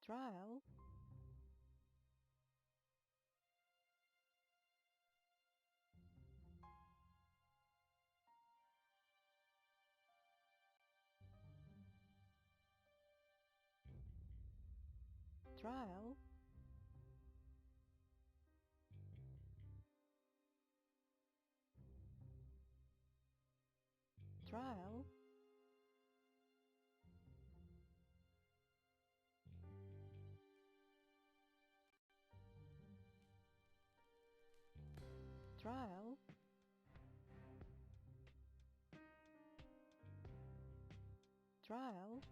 Trial. Trial. Trial. Trial. Trial.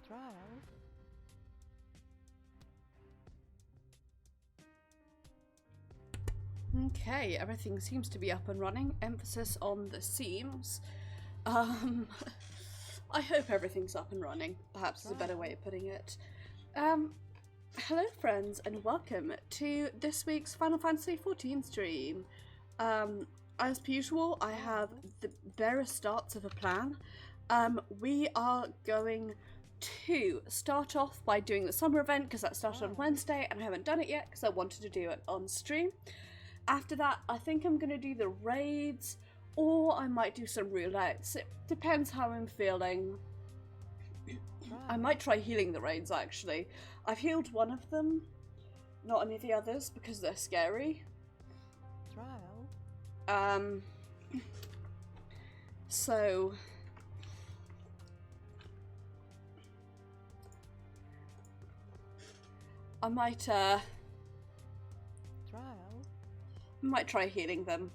Trial. Okay, everything seems to be up and running. Emphasis on the seams. I hope everything's up and running. Perhaps is a better way of putting it. Hello friends and welcome to this week's Final Fantasy XIV stream. As per usual, I have the barest starts of a plan. We are going to start off by doing the summer event because that started on Wednesday and I haven't done it yet because I wanted to do it on stream. After that, I think I'm going to do the raids, or I might do some roulettes. It depends how I'm feeling. I might try healing the raids, actually. I've healed one of them, not any of the others, because they're scary. Trial. So... I might try healing them.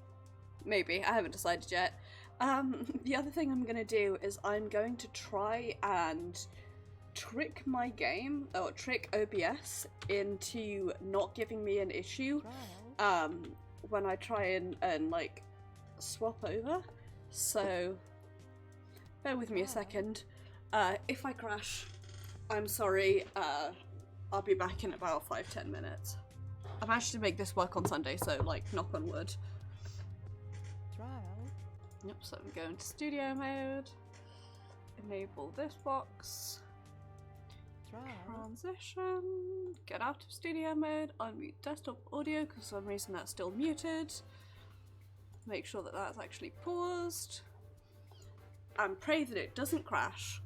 Maybe. I haven't decided yet. The other thing I'm going to do is I'm going to try and trick my game, or trick OBS into not giving me an issue when I try and like swap over. So bear with me a second. If I crash, I'm sorry. I'll be back in about 5-10 minutes. I managed to make this work on Sunday, so like knock on wood. Trial. Yep, so I'm going to studio mode. Enable this box. Trial. Transition. Get out of studio mode. Unmute desktop audio because for some reason that's still muted. Make sure that that's actually paused. And pray that it doesn't crash.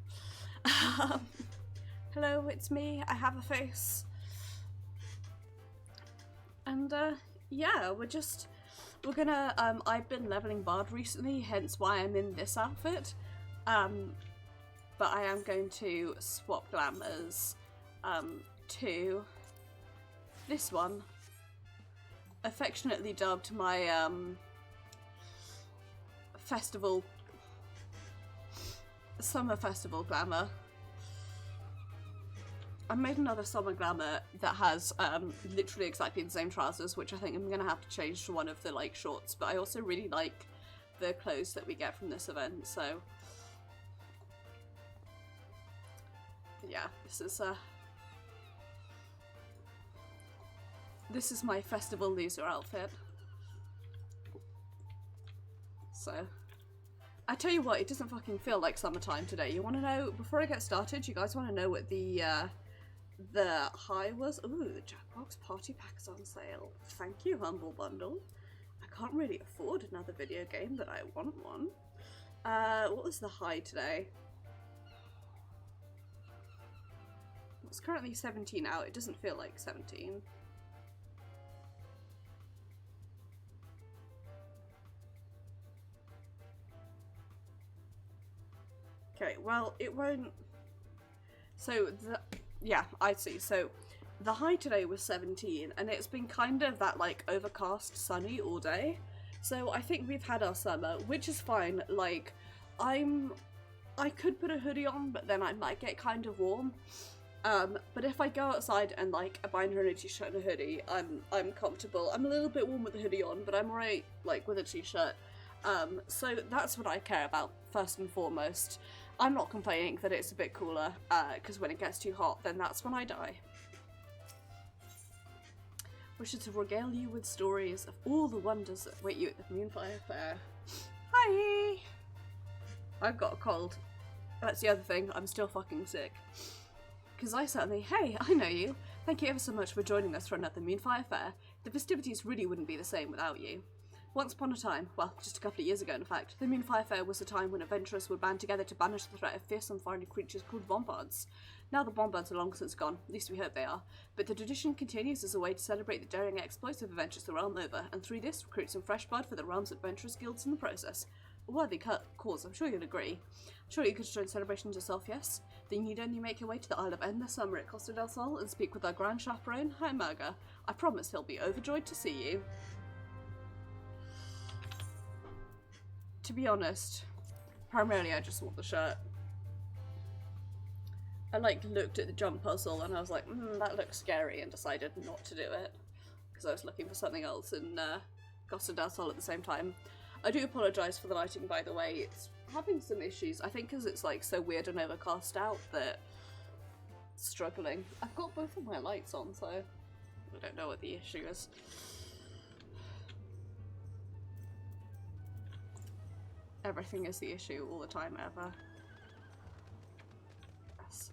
Hello, it's me. I have a face. And yeah, we're gonna I've been leveling Bard recently, hence why I'm in this outfit. But I am going to swap glamours to this one, affectionately dubbed my summer festival glamour. I made another summer glamour that has literally exactly the same trousers, which I think I'm gonna have to change to one of the like shorts, but I also really like the clothes that we get from this event, so yeah, this is my festival loser outfit. So I tell you what, it doesn't fucking feel like summertime today. You want to know, before I get started, you guys want to know what the high was? Ooh, the Jackbox Party Pack is on sale. Thank you, Humble Bundle. I can't really afford another video game, but I want one. What was the high today? It's currently 17 out. It doesn't feel like 17. Okay, well, it won't... So, yeah, I see. So, the high today was 17, and it's been kind of that, like, overcast, sunny all day. So, I think we've had our summer, which is fine. Like, I could put a hoodie on, but then I might get kind of warm. But if I go outside and, like, a binder and a t-shirt and a hoodie, I'm comfortable. I'm a little bit warm with the hoodie on, but I'm alright, like, with a t-shirt. So that's what I care about, first and foremost. I'm not complaining that it's a bit cooler, because when it gets too hot, then that's when I die. wishes to regale you with stories of all the wonders that await you at the Moonfire Fair. Hi! I've got a cold. That's the other thing, I'm still fucking sick. Because hey, I know you. Thank you ever so much for joining us for another Moonfire Fair. The festivities really wouldn't be the same without you. Once upon a time, well, just a couple of years ago in fact, the Moonfire Fair was a time when adventurers would band together to banish the threat of fearsome foreign creatures called bombards. Now the bombards are long since gone, at least we hope they are, but the tradition continues as a way to celebrate the daring exploits of adventurers the realm over, and through this, recruit some fresh blood for the realm's adventurers guilds in the process. A worthy cause, I'm sure you'll agree. Sure, you could join celebrations yourself, yes? Then you'd only make your way to the Isle of End this summer at Costa del Sol and speak with our grand chaperone, Heimerga. I promise he'll be overjoyed to see you. To be honest, primarily I just want the shirt. I looked at the jump puzzle and I was like, that looks scary, and decided not to do it because I was looking for something else in Costa del Sol at the same time. I do apologise for the lighting, by the way. It's having some issues. I think because it's so weird and overcast out that it's struggling. I've got both of my lights on, so I don't know what the issue is. Everything is the issue all the time, ever. Yes.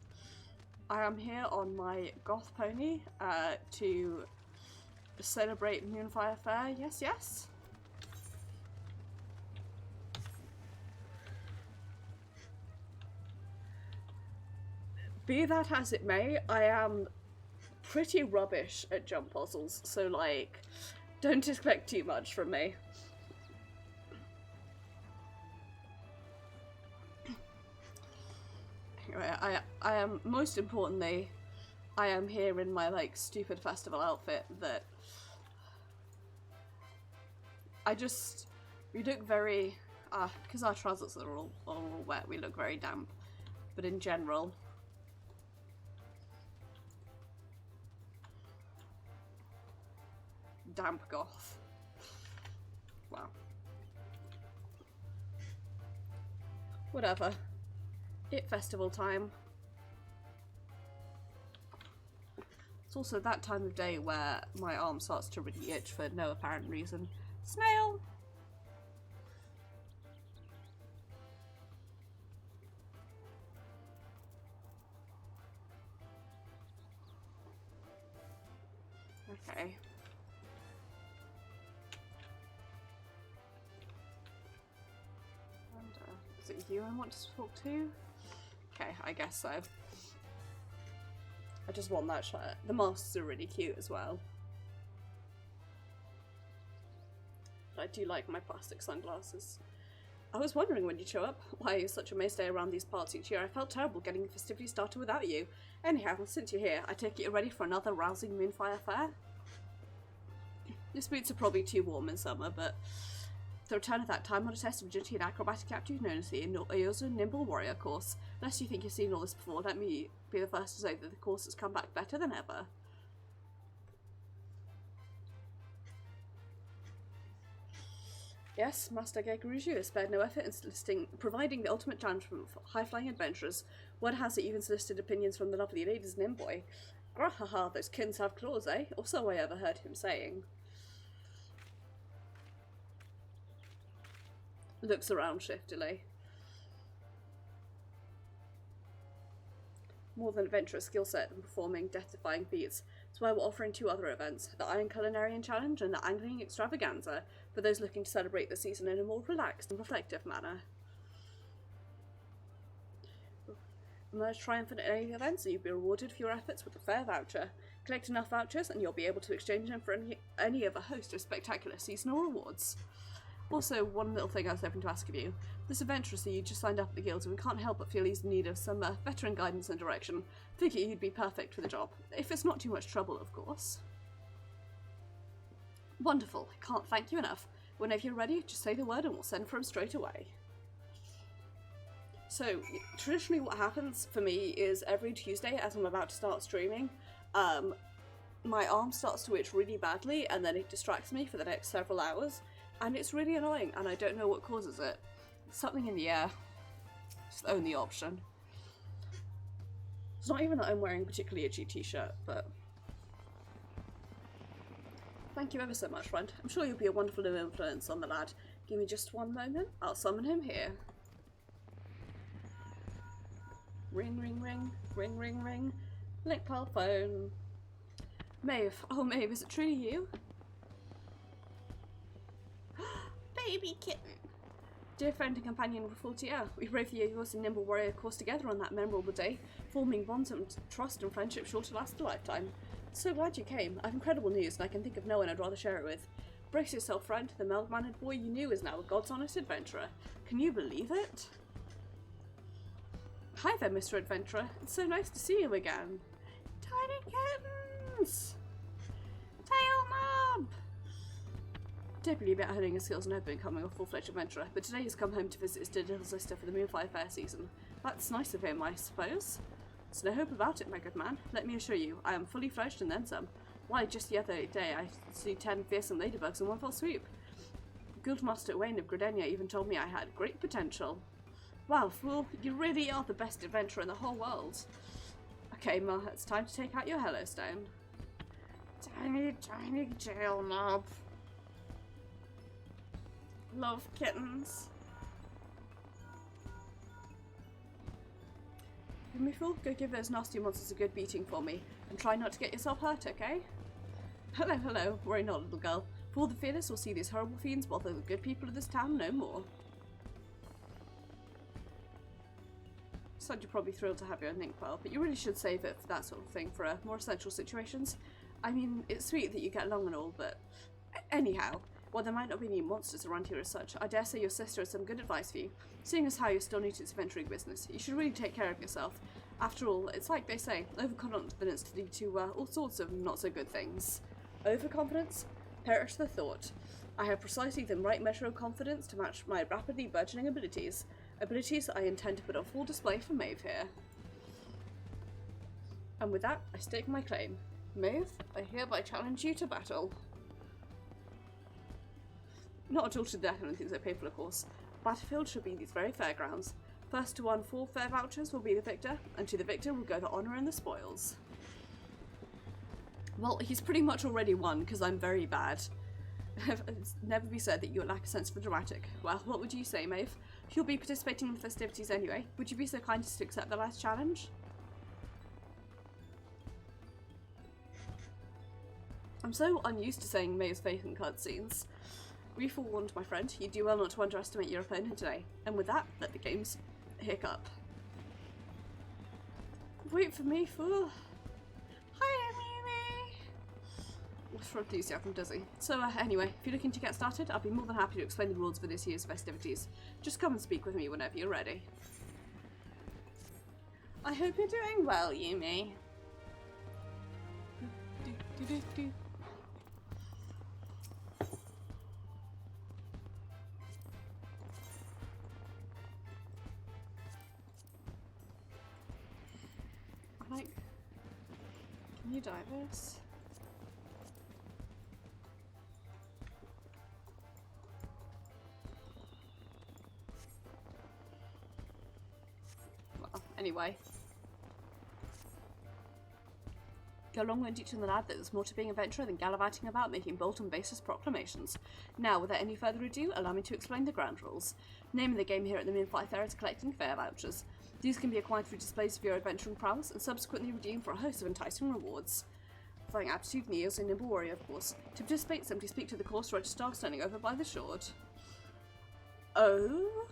I am here on my goth pony to celebrate Moonfire Fair. Yes, yes. Be that as it may, I am pretty rubbish at jump puzzles, so don't expect too much from me. Anyway, I am, most importantly, I am here in my stupid festival outfit that we look very, because our trousers are all wet, we look very damp, but in general, damp goth. Wow. Whatever. It's festival time. It's also that time of day where my arm starts to really itch for no apparent reason. Snail! Okay. And, is it you I want to talk to? Okay, I guess so. I just want that shirt. The masks are really cute as well. But I do like my plastic sunglasses. I was wondering when you'd show up. Why you're such a mainstay around these parts each year. I felt terrible getting the festivities started without you. Anyhow, since you're here, I take it you're ready for another rousing Moonfire Fair? Your boots are probably too warm in summer, but the return of that time-honored test of agility and acrobatic aptitude known as the Iozo Nimble Warrior course. Unless you think you've seen all this before, let me be the first to say that the course has come back better than ever. Yes, Master Geguruju has spared no effort in providing the ultimate challenge for high-flying adventurers. Word has it even solicited opinions from the lovely ladies in Imboy. Grahaha, those kins have claws, eh? Or so I overheard him saying. Looks around shiftily. More than adventurous skill set and performing death-defying feats. That's why we're offering 2 other events, the Iron Culinarian Challenge and the Angling Extravaganza, for those looking to celebrate the season in a more relaxed and reflective manner. Emerge triumphant at any events and you'll be rewarded for your efforts with a fair voucher. Collect enough vouchers and you'll be able to exchange them for any of a host of spectacular seasonal rewards. Also, one little thing I was hoping to ask of you. This adventurer you just signed up at the guild, and we can't help but feel he's in need of some veteran guidance and direction. Figure you'd be perfect for the job. If it's not too much trouble, of course. Wonderful. I can't thank you enough. Whenever you're ready, just say the word and we'll send for him straight away. So, traditionally what happens for me is every Tuesday as I'm about to start streaming, my arm starts to itch really badly and then it distracts me for the next several hours. And it's really annoying, and I don't know what causes it. Something in the air. It's the only option. It's not even that I'm wearing a particularly itchy t-shirt, but Thank you ever so much, friend. I'm sure you'll be a wonderful new influence on the lad. Give me just one moment. I'll summon him here. Ring, ring, ring. Ring, ring, ring. Link pal phone. Maeve. Oh, Maeve, is it truly you? Baby kitten. Dear friend and companion of Fortier, we braved the yours and nimble warrior course together on that memorable day, forming bonds of trust and friendship sure to last a lifetime. So glad you came. I have incredible news, and I can think of no one I'd rather share it with. Brace yourself, friend. The mild-mannered boy you knew is now a God's honest adventurer. Can you believe it? Hi there, Mr. Adventurer. It's so nice to see you again. Tiny kittens! Tail knob! Don't believe it, honing his skills and never becoming a full-fledged adventurer, but today he's come home to visit his dear little sister for the Moonfly Fair season. That's nice of him, I suppose. There's no hope about it, my good man. Let me assure you, I am fully fledged and then some. Why, just the other day I slew 10 fearsome ladybugs in one fell swoop. Guildmaster Wayne of Gredenia even told me I had great potential. Wow, fool, you really are the best adventurer in the whole world. Okay, Ma, it's time to take out your Hellostone. Tiny, tiny jail knob. Love kittens. Me fool, go give those nasty monsters a good beating for me, and try not to get yourself hurt, okay? Hello, hello, worry not, little girl. For the fearless will see these horrible fiends bother the good people of this town no more. So you're probably thrilled to have your Link Pearl, but you really should save it for that sort of thing, for more essential situations. I mean, it's sweet that you get along and all, but anyhow, while there might not be any monsters around here as such, I dare say your sister has some good advice for you. Seeing as how you're still new to this adventuring business, you should really take care of yourself. After all, it's like they say, overconfidence to lead to all sorts of not so good things. Overconfidence? Perish the thought. I have precisely the right measure of confidence to match my rapidly burgeoning abilities. Abilities I intend to put on full display for Maeve here. And with that, I stake my claim. Maeve, I hereby challenge you to battle. Not at all to the death, I don't think so painful, of course. Battlefield should be these very fairgrounds. First to win 4 fair vouchers will be the victor, and to the victor will go the honour and the spoils. Well, he's pretty much already won, because I'm very bad. It's never be said that you lack a sense for dramatic. Well, what would you say, Maeve? You'll be participating in the festivities anyway. Would you be so kind as to accept the last challenge? I'm so unused to saying Maeve's faith in cutscenes. We forewarned, my friend. You do well not to underestimate your opponent today. And with that, let the games hiccup. Wait for me, fool. Hi, Mimi. What's for enthusiasm, does he? So anyway, if you're looking to get started, I'll be more than happy to explain the rules for this year's festivities. Just come and speak with me whenever you're ready. I hope you're doing well, Yumi. Like, can you dive this? Well, anyway. Go along and teach the lad that there's more to being an adventurer than gallivanting about making bold and baseless proclamations. Now, without any further ado, allow me to explain the ground rules. Name of the game here at the Moonfly Fair is collecting fair vouchers. These can be acquired through displays of your adventuring prowess and subsequently redeemed for a host of enticing rewards. Flying aptitude, Neos, and nimble warrior, of course. To participate, simply speak to the course registrar standing over by the sword. Oh?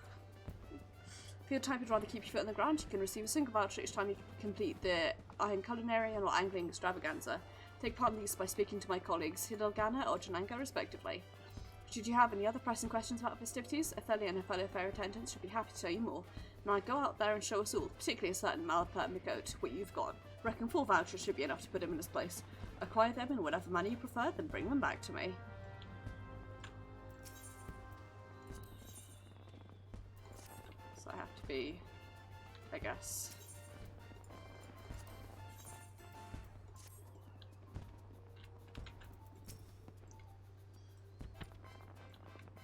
If your type would rather keep your foot on the ground, you can receive a single voucher each time you complete the Iron Culinarian or Angling Extravaganza. Take part in these by speaking to my colleagues Hidalgana or Jananga, respectively. Should you have any other pressing questions about festivities, Athelia and her fellow fair attendants should be happy to tell you more. Now go out there and show us all, particularly a certain Malapert Migote, what you've got. Reckon 4 vouchers should be enough to put him in his place. Acquire them in whatever manner you prefer, then bring them back to me. So I have to be, I guess,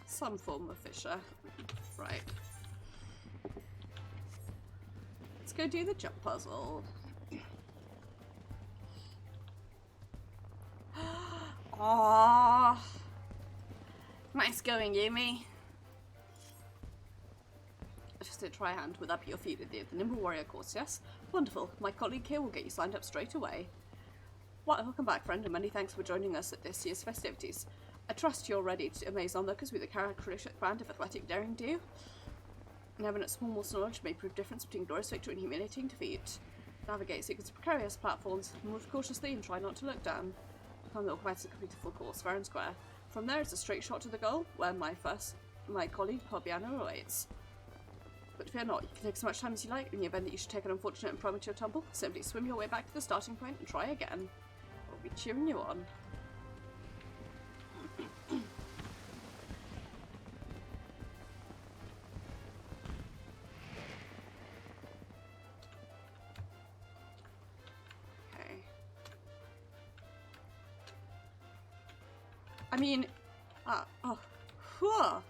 some form of fisher. Right. Let's go do the jump puzzle. Aww. Nice going, Yumi. Just a try hand. Would that be your feat with the Nimble Warrior course, yes? Wonderful. My colleague here will get you signed up straight away. Welcome back, friend, and many thanks for joining us at this year's festivities. I trust you're ready to amaze onlookers with a characteristic brand of athletic daring do. Having a small knowledge may prove difference between glorious victory and humiliating defeat. Navigate secrets of precarious platforms, move cautiously and try not to look down. Come look quite to complete a full course, fair and square. From there it's a straight shot to the goal, where my colleague Pobiano awaits. But fear not, you can take as much time as you like. In the event that you should take an unfortunate and premature tumble, simply swim your way back to the starting point and try again. We'll be cheering you on. Okay. I mean, whew.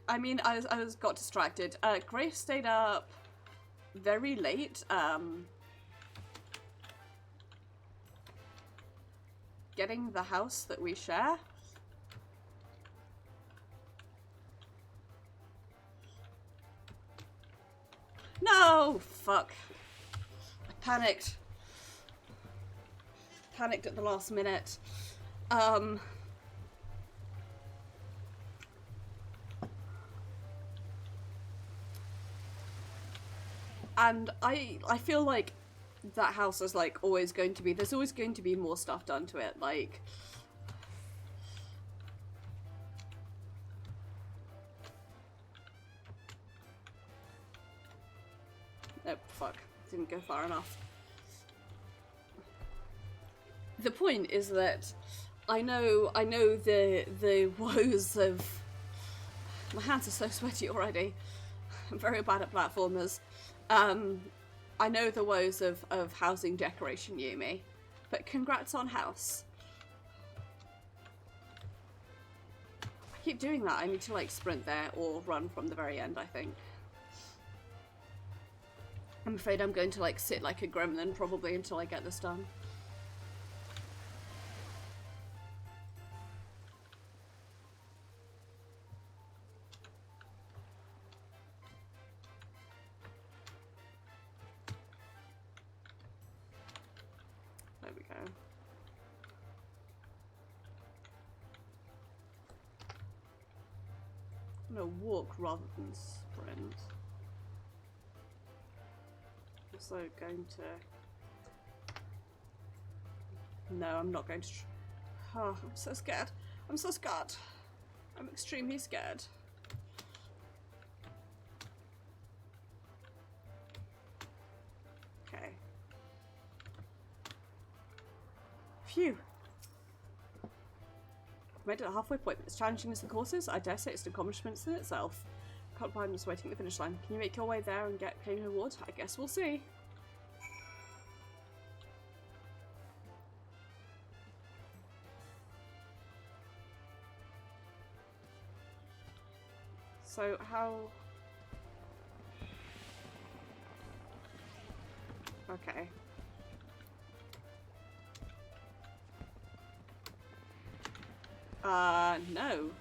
I mean, I got distracted. Grace stayed up very late, getting the house that we share. No! Fuck. I panicked. Panicked at the last minute. And I feel like that house is like always going to be, there's always going to be more stuff done to it, like oh fuck, didn't go far enough. The point is that I know the woes of, my hands are so sweaty already. I'm very bad at platformers. I know the woes of housing decoration, Yumi, but congrats on house. I keep doing that. I need to like sprint there or run from the very end, I think. I'm afraid I'm going to like sit like a gremlin probably until I get this done. There we go. I'm gonna walk rather than sprint. Also going to... No, I'm not going to... Oh, I'm so scared. I'm so scared. I'm extremely scared. Okay. Phew. I've made it a halfway point. As challenging as the course is, I dare say it's an accomplishment in itself. Can't find us waiting at the finish line. Can you make your way there and get claim reward? I guess we'll see. So how... Okay. No.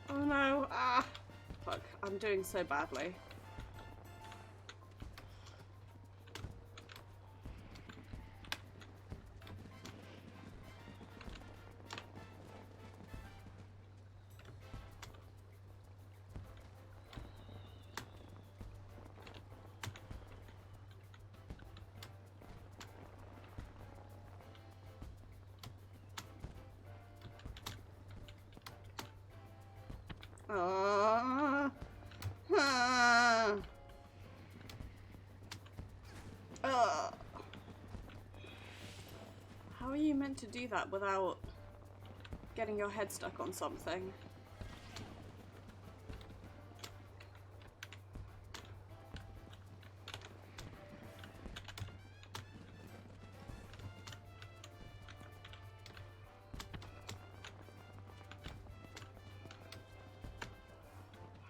Oh no, ah! Fuck, I'm doing so badly. How are you meant to do that without getting your head stuck on something?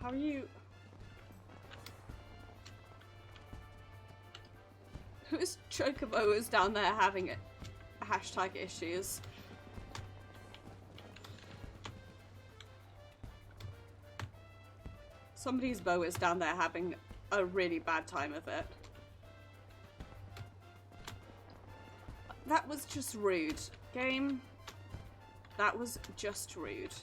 How are you? Whose chocobo is down there having hashtag issues? Somebody's bow is down there having a really bad time of it. That was just rude. Game. That was just rude.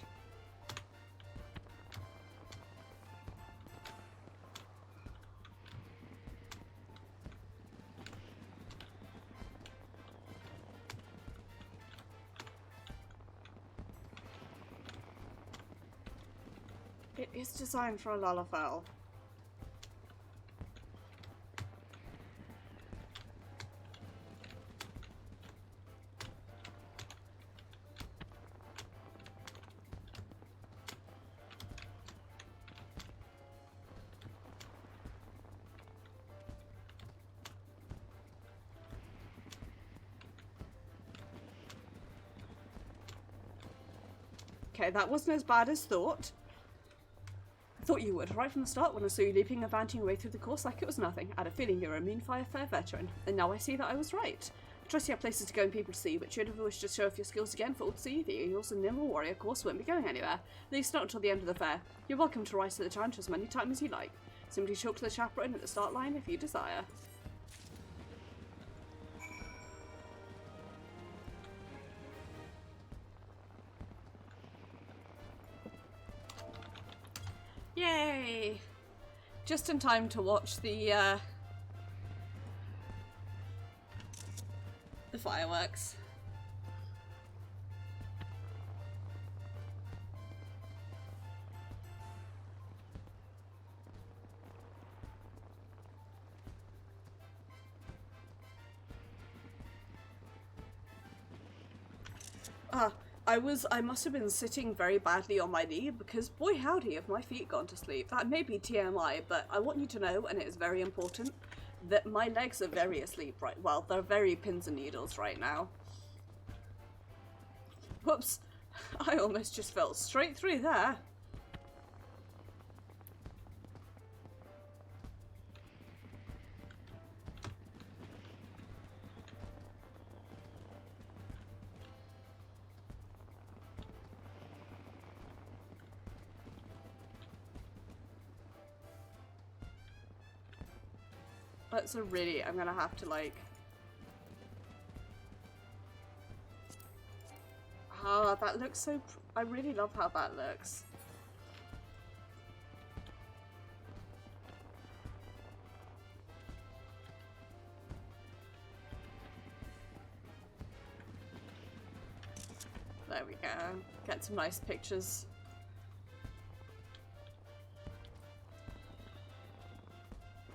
It is designed for a lullafowl. Okay, that wasn't as bad as thought. I thought you would, right from the start when I saw you leaping and vanting away through the course like it was nothing. I had a feeling you were a mean-fire fair veteran, and now I see that I was right. I trust you have places to go and people to see, but you'd have wished to show off your skills again for all to see. You're also a nimble warrior, of course, won't be going anywhere. At least not until the end of the fair. You're welcome to rise to the challenge as many times as you like. Simply talk to the chaperone at the start line if you desire. Yay! Just in time to watch the fireworks. I must have been sitting very badly on my knee because boy howdy have my feet gone to sleep. That may be TMI, but I want you to know, and it is very important, that my legs are very asleep right, well, they're very pins and needles right now. Whoops, I almost just fell straight through there. That's a really, I'm gonna have to like... Oh, that looks so... I really love how that looks. There we go. Get some nice pictures.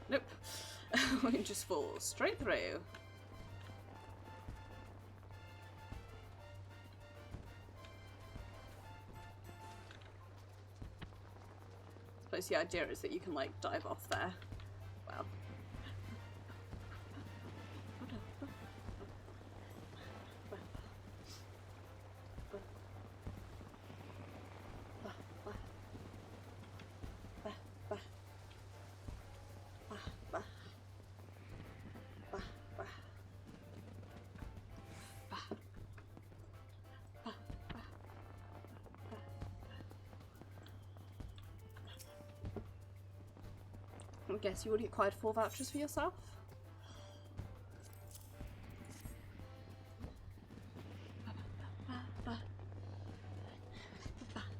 Nope. We just fall straight through. I suppose the idea is that you can like dive off there. Well. I guess you already acquired 4 vouchers for yourself?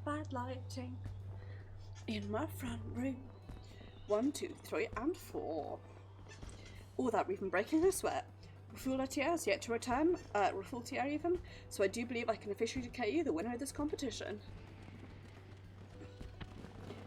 Bad lighting in my front room. 1, 2, 3, and 4. All that we've been breaking a sweat. Roulettes has yet to return, Roulettes even, so I do believe I can officially declare you the winner of this competition.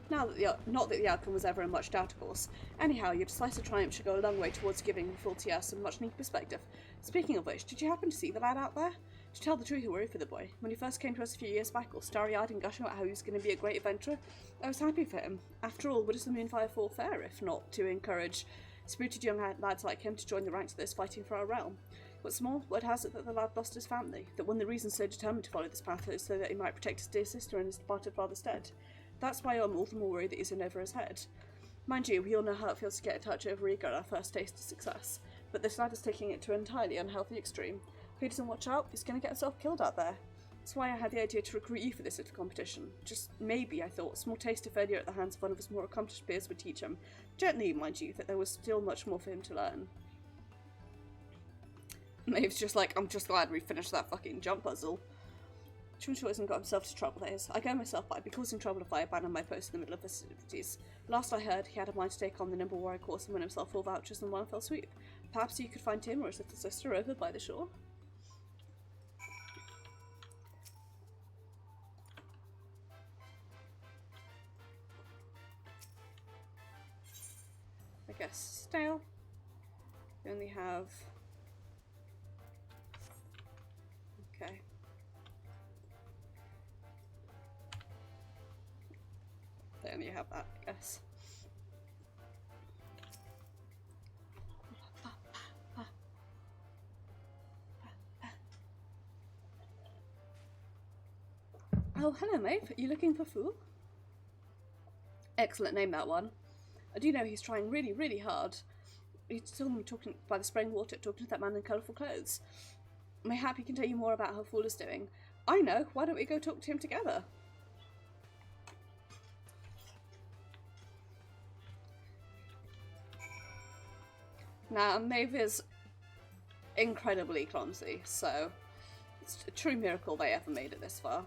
Now that not that the outcome was ever in much doubt, of course. Anyhow, your decisive triumph should go a long way towards giving Roulettes some much-needed perspective. Speaking of which, did you happen to see the lad out there? To tell the truth, I worried for the boy. When he first came to us a few years back, all starry-eyed and gushing about how he was going to be a great adventurer, I was happy for him. After all, what is the Moonfire Fall fair, if not to encourage spirited young lads like him to join the ranks of those fighting for our realm? What's more, word has it that the lad lost his family, that one of the reasons so determined to follow this path is so that he might protect his dear sister in his departed father's stead. That's why I'm all the more worried that he's in over his head. Mind you, we all know how it feels to get a touch over ego at our first taste of success, but this lad is taking it to an entirely unhealthy extreme. If he doesn't watch out, he's going to get himself killed out there. That's why I had the idea to recruit you for this little competition. Just maybe, I thought, a small taste of failure at the hands of one of his more accomplished peers would teach him, gently, mind you, that there was still much more for him to learn. Maeve's just like, I'm just glad we finished that fucking jump puzzle. Chuncho hasn't got himself to trouble, that is. I go myself, but I'd be causing trouble if I abandoned my post in the middle of festivities. Last I heard, he had a mind to take on the Nimble Warrior course and win himself 4 vouchers in one fell swoop. Perhaps you could find him or his little sister over by the shore? I guess stale. We only have... Okay. They only have that, I guess. Oh, hello, Maeve. Are you looking for Fool? Excellent name, that one. I do know he's trying really, really hard. He's still talking by the spraying water, talking to that man in colourful clothes. Mayhap he can tell you more about how Fool is doing. I know. Why don't we go talk to him together? Now, Maeve is incredibly clumsy, so it's a true miracle they ever made it this far.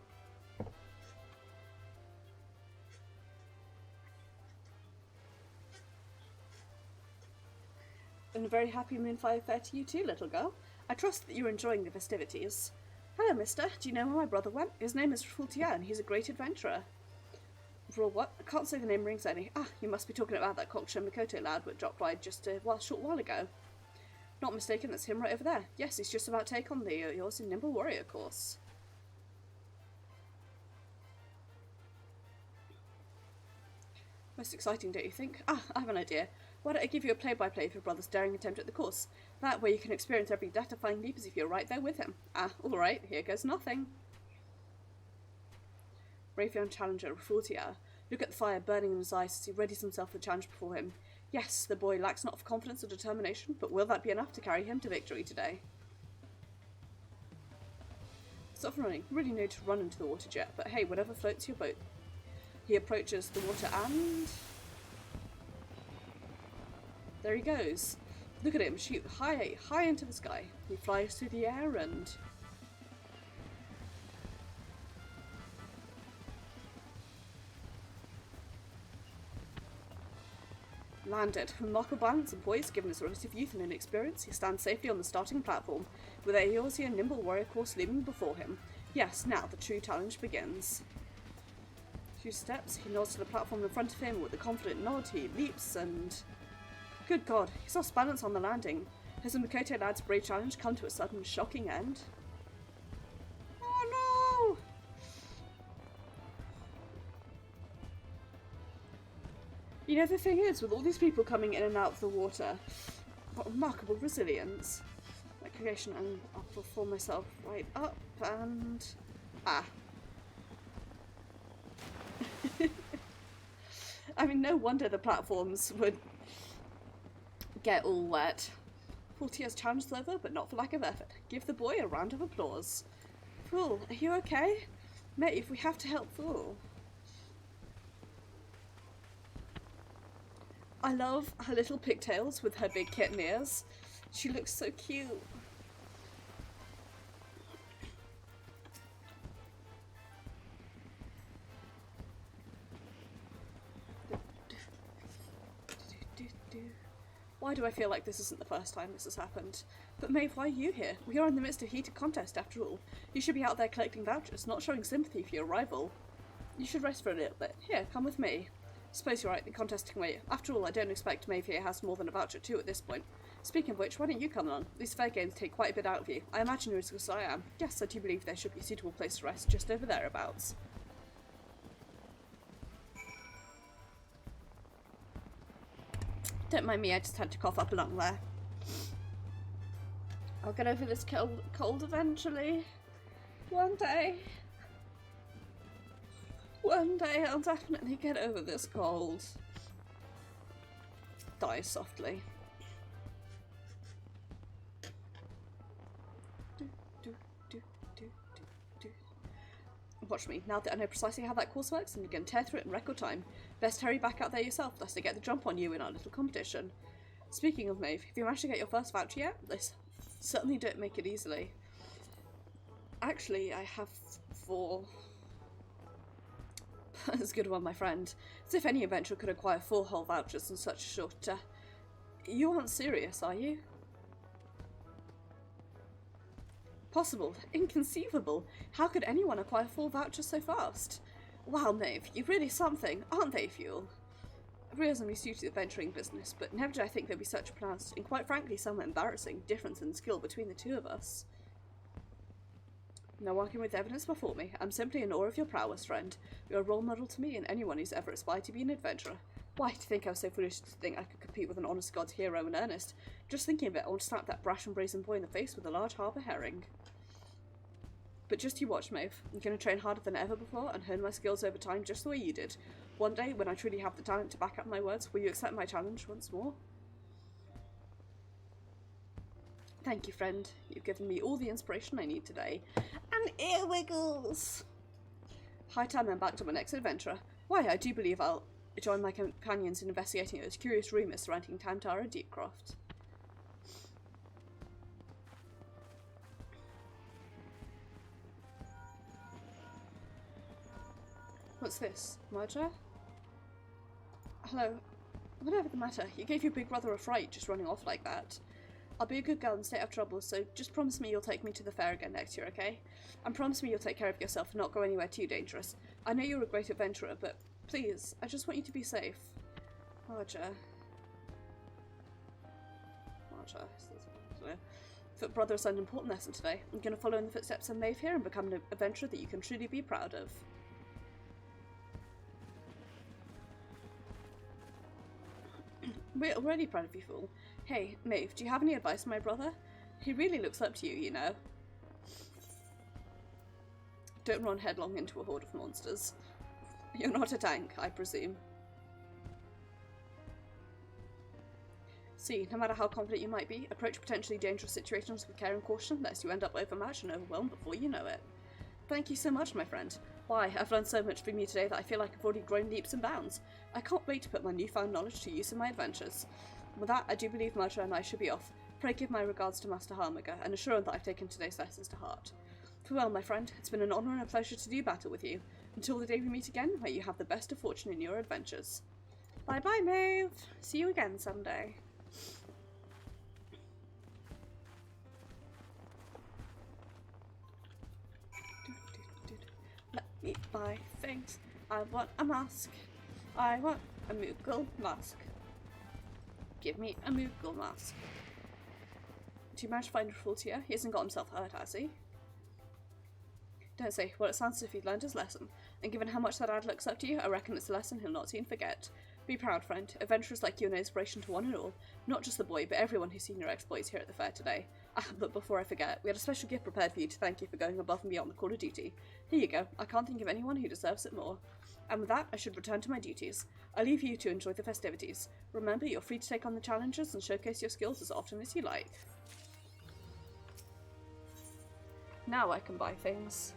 And a very happy Moonfire Fair to you too, little girl. I trust that you're enjoying the festivities. Hello, mister. Do you know where my brother went? His name is Roulettes, and he's a great adventurer. For what? I can't say the name rings any. Ah, you must be talking about that cocksure Mikoto lad that dropped by just a short while ago. Not mistaken, that's him right over there. Yes, he's just about to take on the yours in Nimble Warrior course. Most exciting, don't you think? Ah, I have an idea. Why don't I give you a play-by-play of your brother's daring attempt at the course? That way you can experience every death-defying leap as if you're right there with him. Ah, alright, here goes nothing. Brave young challenger, Roulettes. Look at the fire burning in his eyes as he readies himself for the challenge before him. Yes, the boy lacks not of confidence or determination, but will that be enough to carry him to victory today? Stop running. You really need to run into the water jet, but hey, whatever floats your boat. He approaches the water and... there he goes. Look at him shoot high, high into the sky. He flies through the air and... landed. Remarkable balance and poise, given his relative youth and inexperience, he stands safely on the starting platform, with a Eorzean Nimble Warrior course looming before him. Yes, now the true challenge begins. 2 steps, he nods to the platform in front of him. With a confident nod, he leaps and... good God, he's lost balance on the landing. Has the Mikoto lad's brave challenge come to a sudden, shocking end? Oh no! You know, the thing is, with all these people coming in and out of the water, what remarkable resilience. Like creation, and I'll perform myself right up and... ah. I mean, no wonder the platforms would get all wet. Roulettes' challenge is over, but not for lack of effort. Give the boy a round of applause. Fool, are you okay? Maeve, we have to help Fool. I love her little pigtails with her big kitten ears. She looks so cute. Why do I feel like this isn't the first time this has happened? But Maeve, why are you here? We are in the midst of a heated contest, after all. You should be out there collecting vouchers, not showing sympathy for your rival. You should rest for a little bit. Here, come with me. Suppose you're right, the contest can wait. After all, I don't expect Maeve here has more than a voucher too at this point. Speaking of which, why don't you come along? These fair games take quite a bit out of you. I imagine you're as good as I am. Yes, I do believe there should be a suitable place to rest just over thereabouts. Don't mind me, I just had to cough up along there. I'll get over this cold eventually. One day. One day I'll definitely get over this cold. Die softly. Watch me. Now that I know precisely how that course works, I'm going to tear through it in record time. Best hurry back out there yourself, lest I get the jump on you in our little competition. Speaking of Maeve, have you managed to get your first voucher yet? This certainly don't make it easily. Actually, I have 4. That's a good one, my friend. As if any adventurer could acquire 4 whole vouchers in such a short... You aren't serious, are you? Possible. Inconceivable. How could anyone acquire 4 vouchers so fast? Wow, Maeve, you're really something, aren't they, Fuel? I realise I'm used to the adventuring business, but never did I think there'd be such a pronounced, and quite frankly somewhat embarrassing, difference in skill between the two of us. Now, working with evidence before me, I'm simply in awe of your prowess, friend. You're a role model to me and anyone who's ever aspired to be an adventurer. Why, to think I was so foolish to think I could compete with an honest god's hero in earnest. Just thinking of it, I want to slap that brash and brazen boy in the face with a large harbour herring. But just you watch, Maeve. I'm going to train harder than ever before and hone my skills over time just the way you did. One day, when I truly have the talent to back up my words, will you accept my challenge once more? Thank you, friend. You've given me all the inspiration I need today. And ear wiggles! High time I'm back to my next adventure. Why, I do believe I'll join my companions in investigating those curious rumours surrounding Tantara Deepcroft. What's this? Murder? Hello. Whatever the matter, you gave your big brother a fright just running off like that. I'll be a good girl and stay out of trouble, so just promise me you'll take me to the fair again next year, okay? And promise me you'll take care of yourself and not go anywhere too dangerous. I know you're a great adventurer, but please, I just want you to be safe. Roger. But brother has learned an important lesson today. I'm going to follow in the footsteps of Maeve here and become an adventurer that you can truly be proud of. We're already proud of you, fool. Hey, Maeve, do you have any advice for my brother? He really looks up to you, you know. Don't run headlong into a horde of monsters. You're not a tank, I presume. See, no matter how confident you might be, approach potentially dangerous situations with care and caution, lest you end up overmatched and overwhelmed before you know it. Thank you so much, my friend. Why, I've learned so much from you today that I feel like I've already grown leaps and bounds. I can't wait to put my newfound knowledge to use in my adventures. With that, I do believe Murtra and I should be off. Pray give my regards to Master Harmager, and assure him that I've taken today's lessons to heart. Farewell, my friend. It's been an honour and a pleasure to do battle with you. Until the day we meet again, may you have the best of fortune in your adventures. Bye-bye, Maeve. See you again someday. Let me buy things. I want a mask. I want a Moogle mask. Give me a Moogle mask. Do you manage to find Rafultia? He hasn't got himself hurt, has he? Don't say. Well, it sounds as if he'd learned his lesson. And given how much that lad looks up to you, I reckon it's a lesson he'll not soon forget. Be proud, friend. Adventurers like you are an inspiration to one and all. Not just the boy, but everyone who's seen your exploits here at the fair today. Ah, but before I forget, we had a special gift prepared for you to thank you for going above and beyond the call of duty. Here you go. I can't think of anyone who deserves it more. And with that, I should return to my duties. I leave you to enjoy the festivities. Remember, you're free to take on the challenges and showcase your skills as often as you like. Now I can buy things.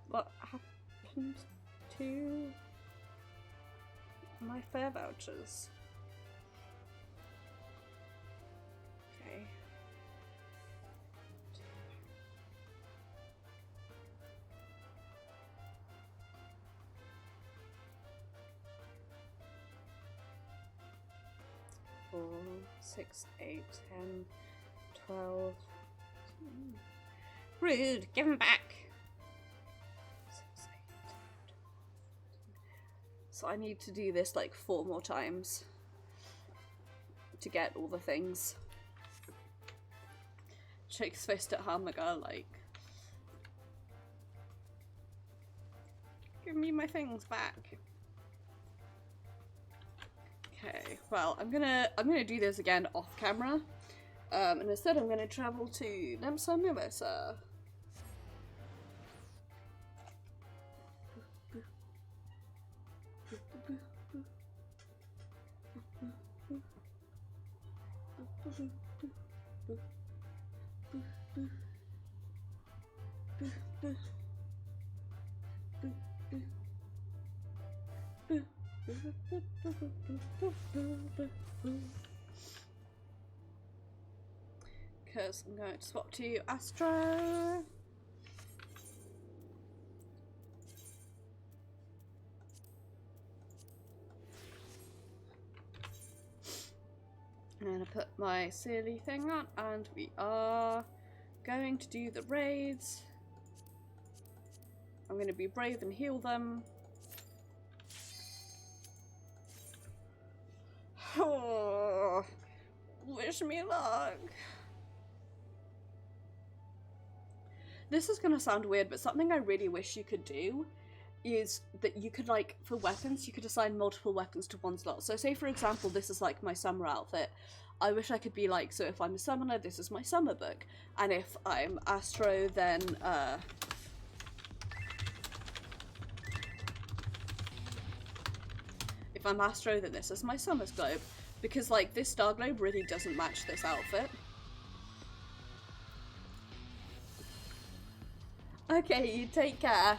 What happened to my fair vouchers? Okay. Four, 6, 8, 10, 12. Rude, give him back. So I need to do this like 4 more times to get all the things. Shakes fist at Harmager like, give me my things back. Okay. Well, I'm gonna do this again off camera. And instead I'm gonna travel to Lemsa Mimosa. Because I'm going to swap to Astro. I'm going to put my silly thing on, and we are going to do the raids. I'm going to be brave and heal them. Oh, wish me luck. This is going to sound weird, but something I really wish you could do is that you could, like, for weapons, you could assign multiple weapons to one slot. So say, for example, this is, like, my summer outfit. I wish I could be like, so if I'm a summoner, this is my summer book. And if I'm Astro, then, if I'm Astro, then this is my summer's globe. Because, like, this star globe really doesn't match this outfit. Okay, you take care.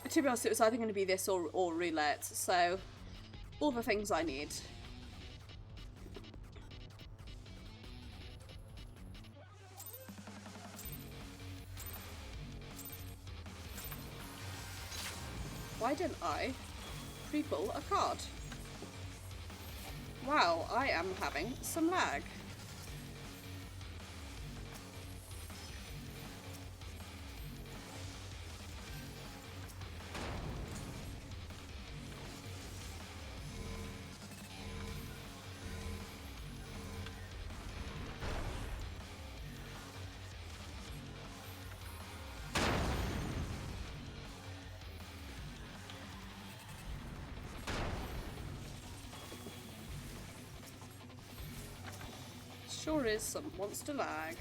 To be honest, it was either going to be this or Roulettes, so all the things I need. Why didn't I pre-pull a card? Wow, I am having some lag. Sure is some monster lag.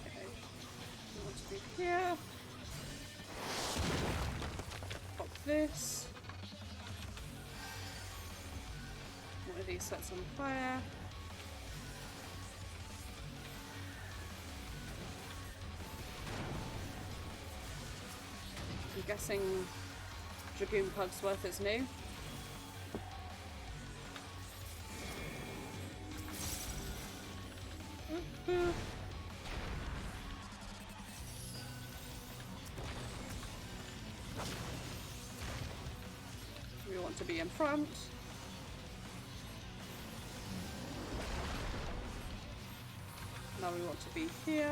Okay, we want to be here. Pop this. One of these sets on fire. I'm guessing Dragoon Pugsworth is new. We want to be in front. Now we want to be here.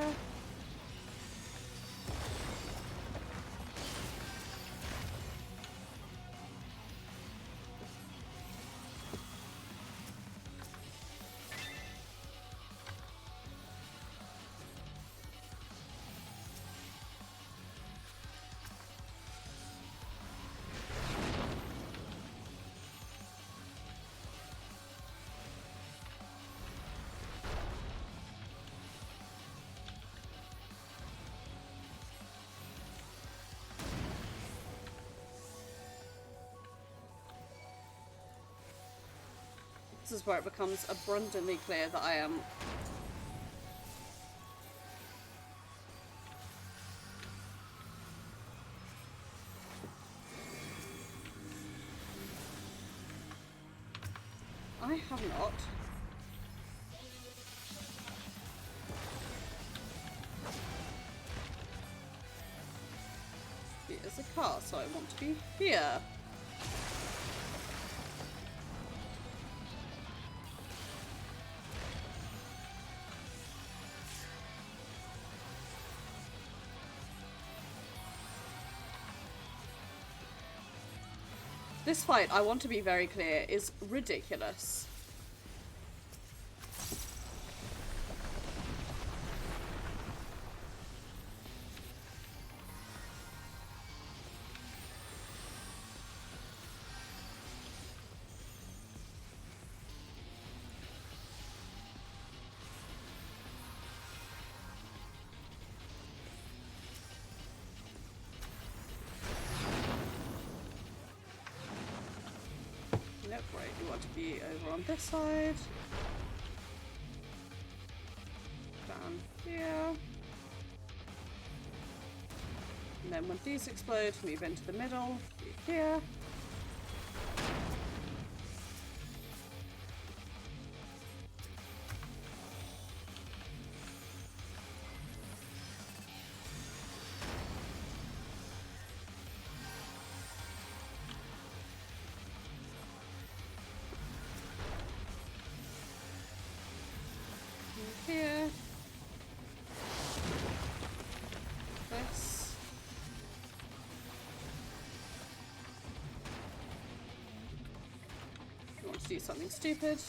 This is where it becomes abundantly clear that I am I have not. Here's a car, so I want to be here. This fight, I want to be very clear, is ridiculous. Right, you want to be over on this side. Down here. And then when these explode, move into the middle. Be here. Here. This. You want to do something stupid.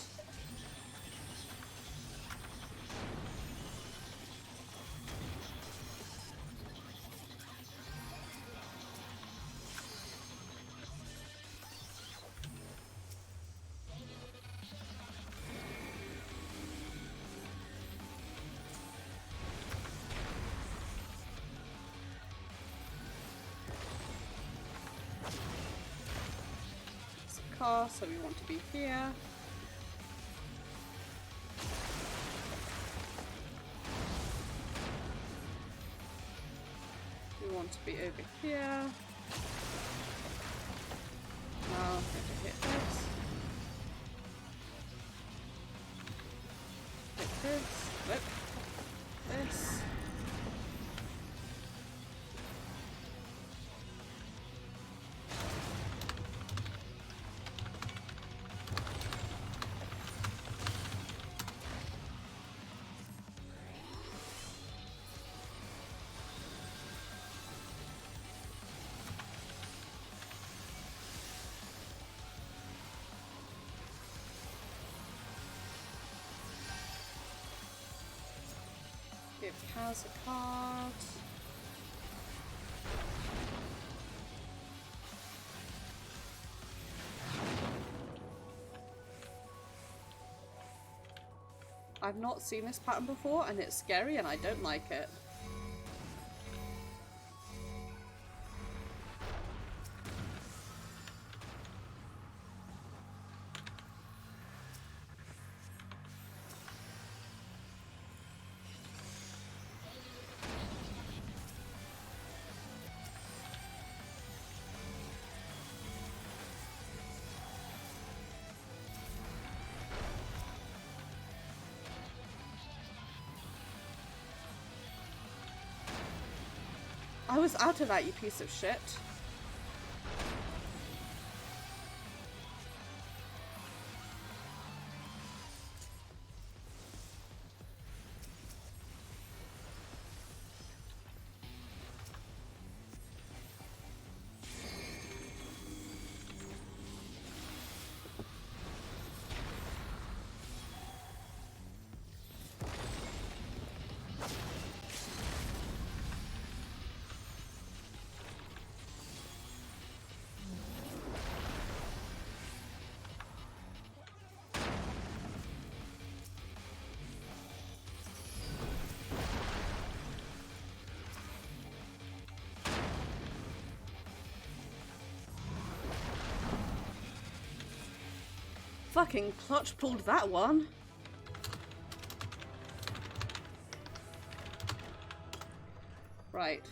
So we want to be here. We want to be over here. Now I'm going to hit this. Hit this. Nope. This. Give Kaz a card. I've not seen this pattern before and it's scary and I don't like it. I was out of that, you piece of shit. Fucking clutch pulled that one. Right.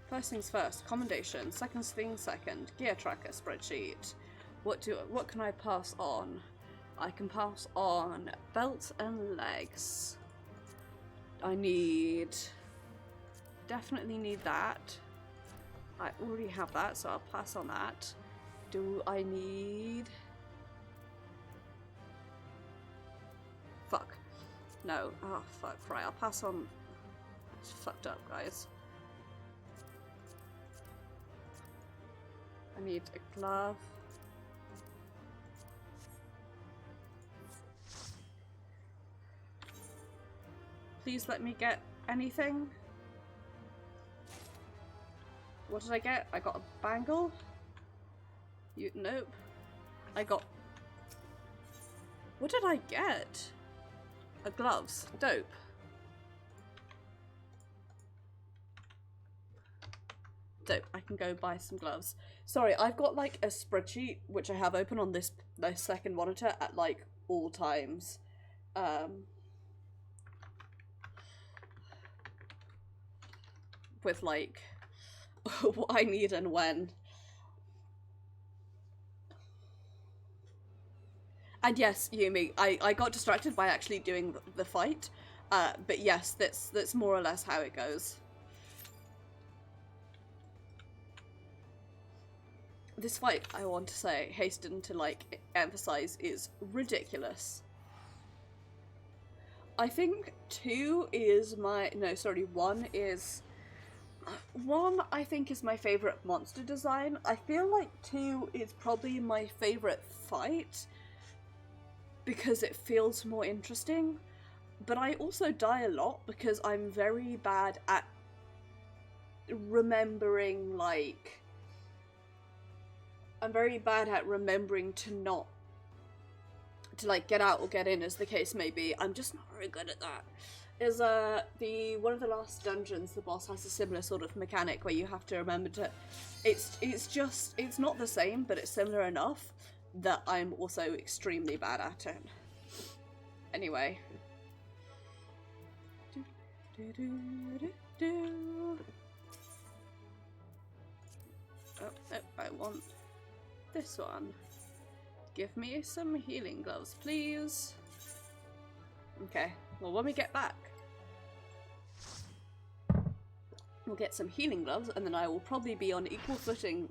First things first, commendation. Second things second. Gear tracker spreadsheet. What can I pass on? I can pass on belt and legs. I need... Definitely need that. I already have that, so I'll pass on that. Do I need... Fuck. No. Oh, fuck. Right, I'll pass on... It's fucked up, guys. I need a glove. Please let me get anything. What did I get? I got a bangle. Nope. I got... What did I get? A gloves. Dope. Dope, I can go buy some gloves. Sorry, I've got like a spreadsheet which I have open on this second monitor at like all times. With like what I need and when. And yes, Yumi, I got distracted by actually doing the fight, but yes, that's more or less how it goes. This fight, I want to say, hasten to like emphasize, is ridiculous. I think 2 is my, no, sorry, 1 is, 1 I think is my favourite monster design. I feel like 2 is probably my favourite fight, because it feels more interesting, but I also die a lot because I'm very bad at remembering, like, I'm very bad at remembering to not, to like get out or get in, as the case may be. I'm just not very good at that. Is one of the last dungeons, the boss has a similar sort of mechanic where you have to remember to, it's not the same, but it's similar enough that I'm also extremely bad at it. Anyway. Oh, I want this one. Give me some healing gloves, please. Okay, well, when we get back, we'll get some healing gloves, and then I will probably be on equal footing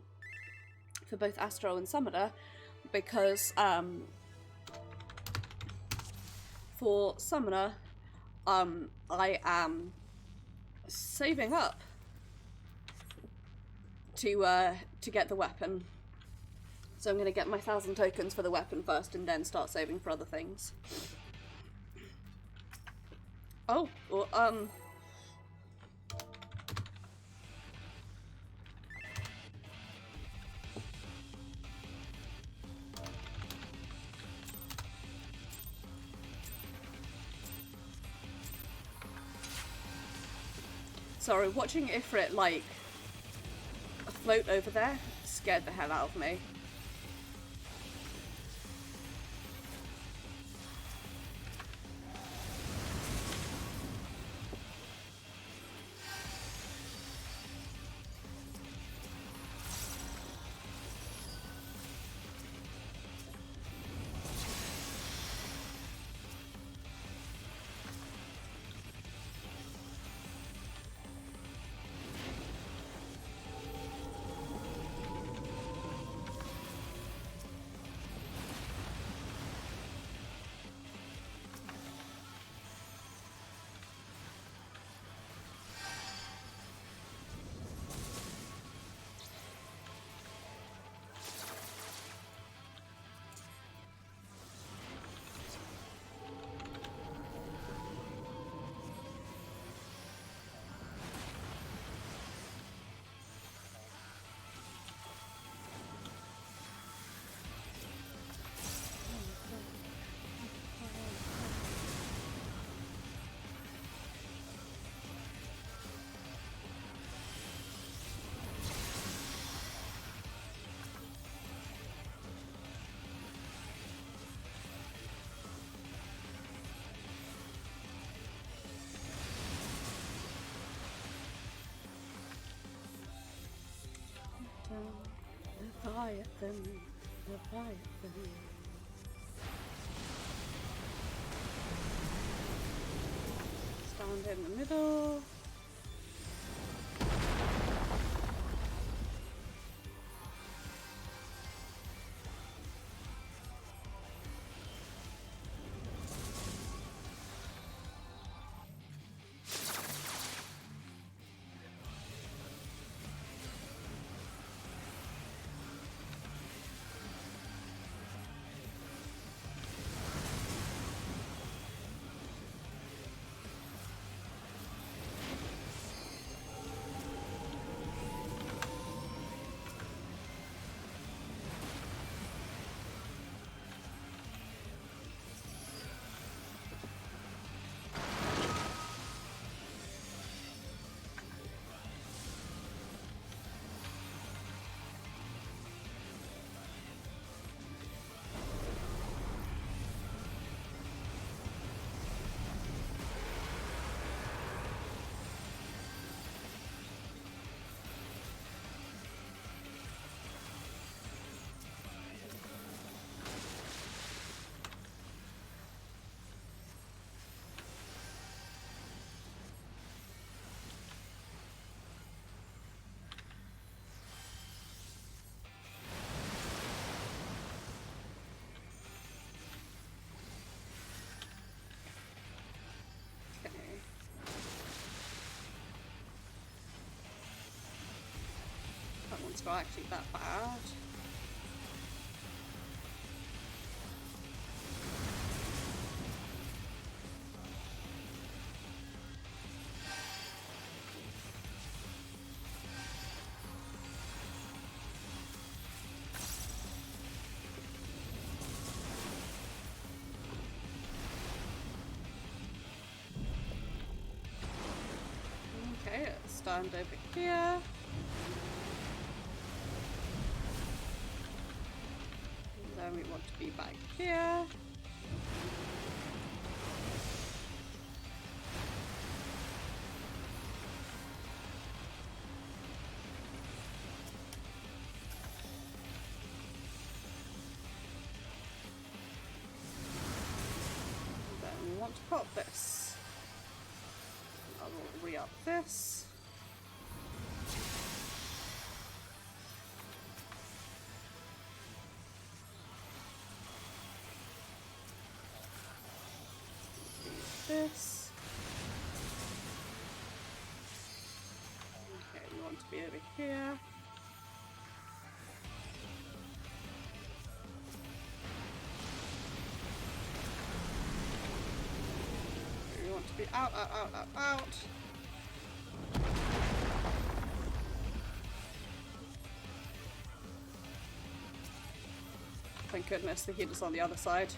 for both Astro and Summoner, because for Summoner, I am saving up to get the weapon. So I'm gonna get my 1,000 tokens for the weapon first, and then start saving for other things. Oh, well, sorry, watching Ifrit, like, float over there scared the hell out of me. Leviathan, Leviathan. Stand in the middle. one's not actually that bad. Okay, let's stand over here. And then we want to be back here. And then we want to pop this. I will re-up this. This. Okay, we want to be over here. We want to be out, out, out, out, out. Thank goodness the healer's on the other side.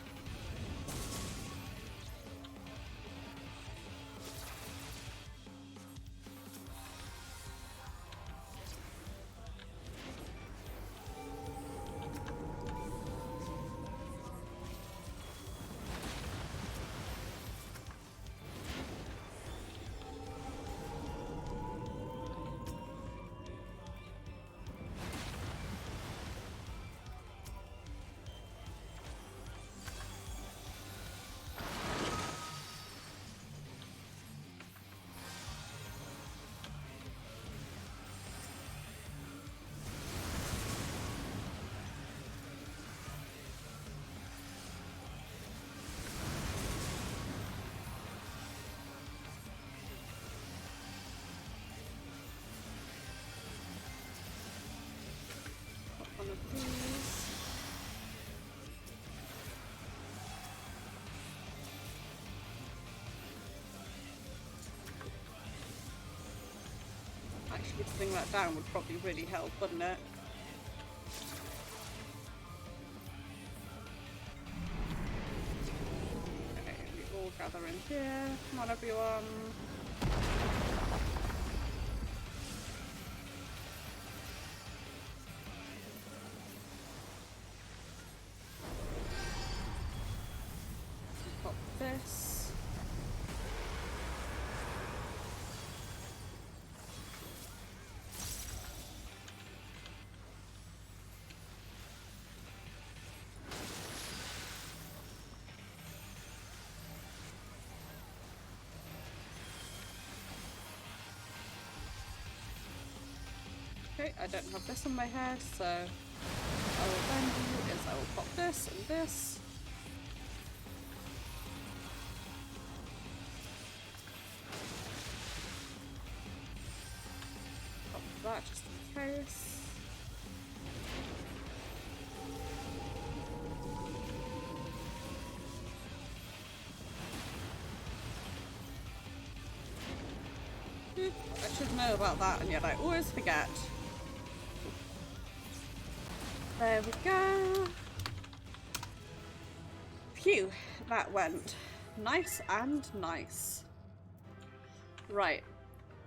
One of these. Actually, putting that down would probably really help, wouldn't it? Okay, we all gather in here. Come on, everyone. Pop this. Okay, I don't have this on my head, so I will then do is I will pop this and this. Pop that just in case. I should know about that, and yet I always forget. There we go. Phew, that went nice and nice. Right,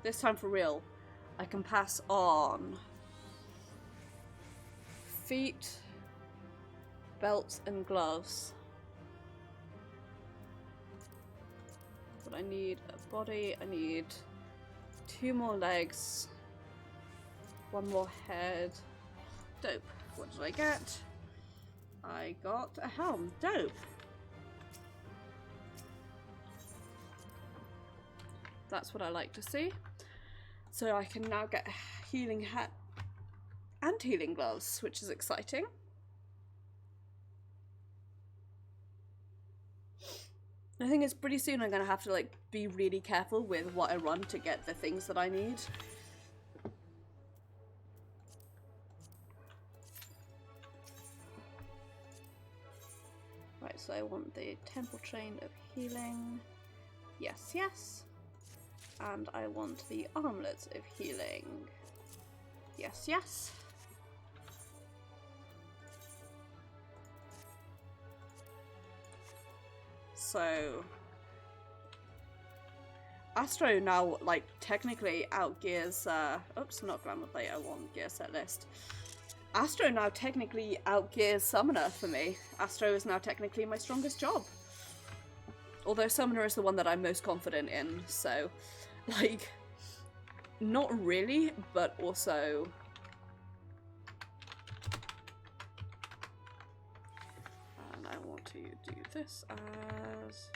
this time for real. I can pass on feet, belts, and gloves. But I need a body, I need 2 more legs, 1 more head. Dope. What did I get? I got a helm. Dope. That's what I like to see. So I can now get a healing hat and healing gloves, which is exciting. I think it's pretty soon I'm gonna have to like be really careful with what I run to get the things that I need. Right, so I want the temple chain of healing. Yes, yes. And I want the armlets of healing. Yes, yes. So Astro now, like, technically outgears, oops, not Glamour Plate, I want gear set list. Astro now technically outgears Summoner for me. Astro is now technically my strongest job. Although Summoner is the one that I'm most confident in, so, like, not really, but also... And I want to do this as...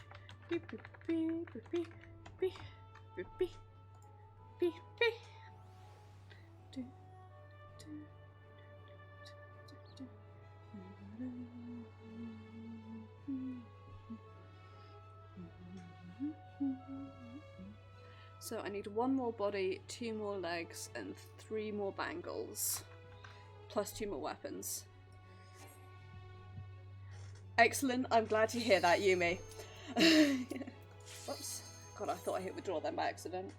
beep, beep, beep, beep, beep, beep, beep, beep, beep, beep. Do, do. So I need 1 more body, 2 more legs, and 3 more bangles. Plus 2 more weapons. Excellent, I'm glad to hear that, Yumi. Whoops. God, I thought I hit withdraw then by accident.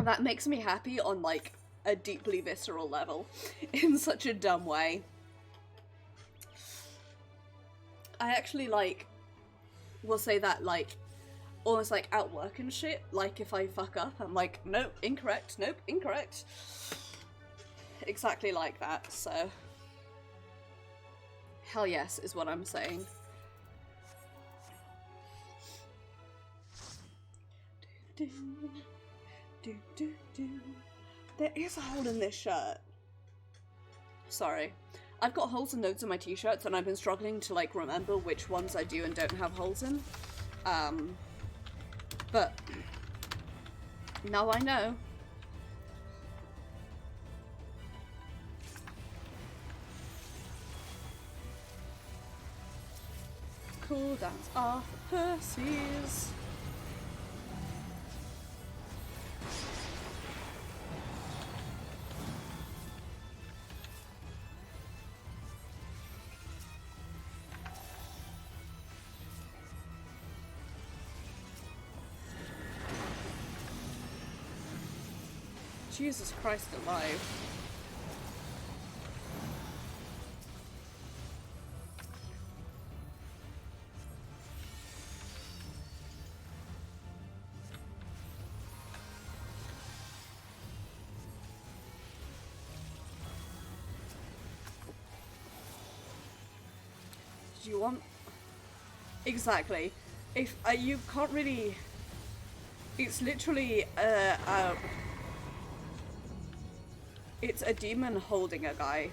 That makes me happy on, like, a deeply visceral level. In such a dumb way. I actually, like, will say that, like, almost like outwork and shit. Like, if I fuck up, I'm like, nope, incorrect, nope, incorrect. Exactly like that, so. Hell yes, is what I'm saying. There is a hole in this shirt. Sorry. I've got holes in loads of my t-shirts and I've been struggling to, like, remember which ones I do and don't have holes in. But now I know. Cooldowns are for pussies. Jesus Christ alive. Do you want... Exactly. If you can't really... It's literally it's a demon holding a guy.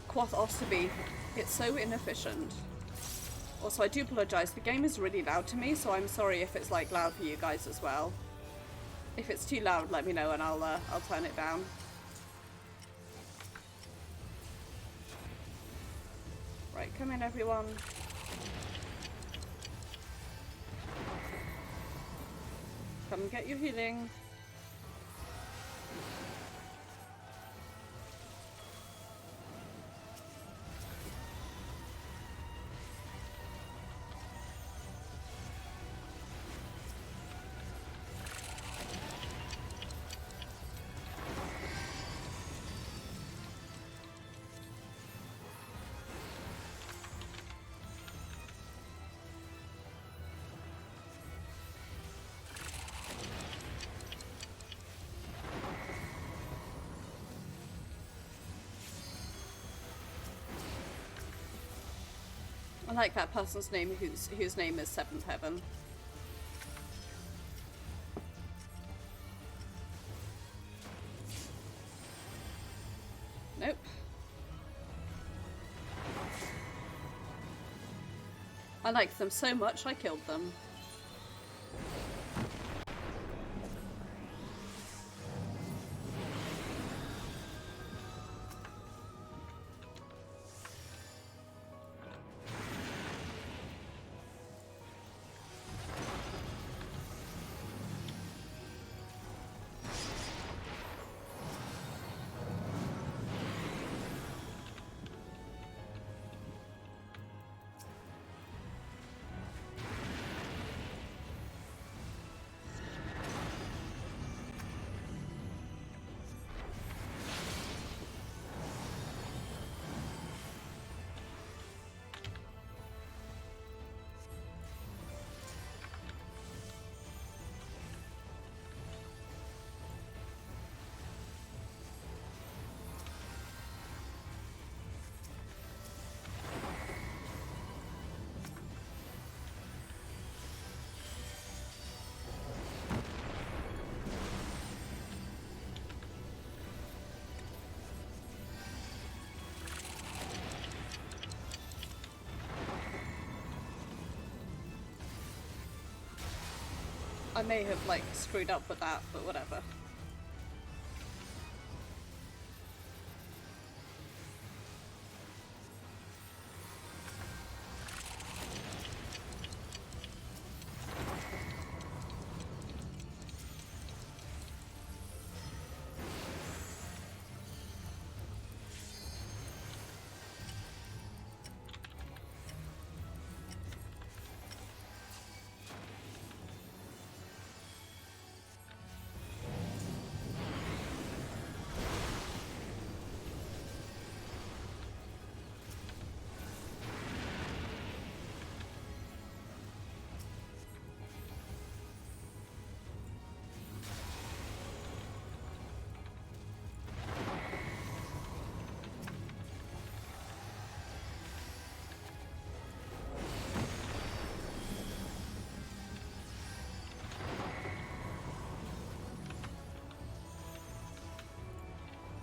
Quoth Osterby. It's so inefficient. Also, I do apologise. The game is really loud to me, so I'm sorry if it's, like, loud for you guys as well. If it's too loud, let me know and I'll turn it down. Right, come in everyone. Come and get your healing. I like that person's name whose name is Seventh Heaven. Nope. I liked them so much I killed them. I may have, like, screwed up with that, but whatever.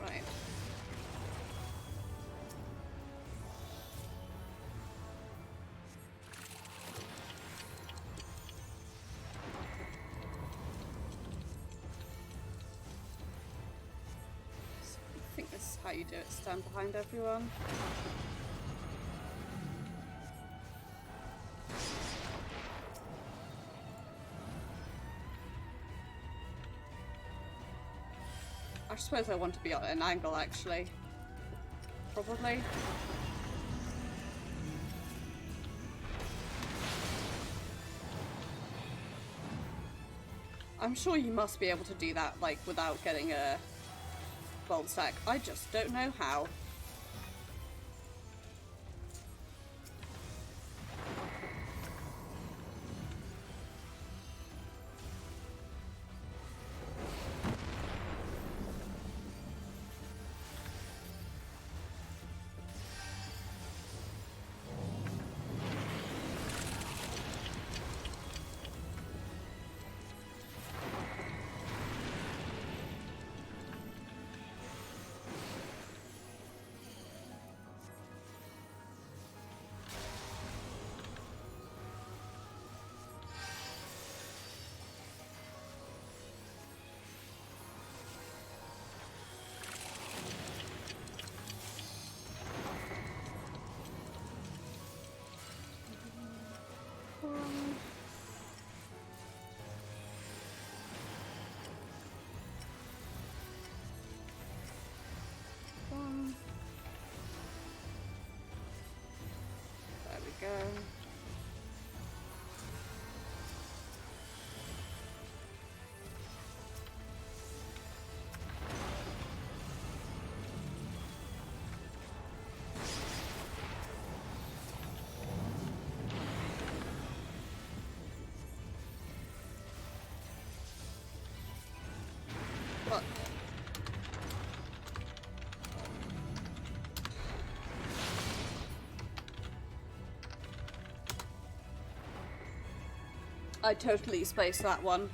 Right. I think this is how you do it. Stand behind everyone. I suppose I want to be at an angle, actually. Probably. I'm sure you must be able to do that, like, without getting a gold stack. I just don't know how. There we go. What? I totally spaced that one.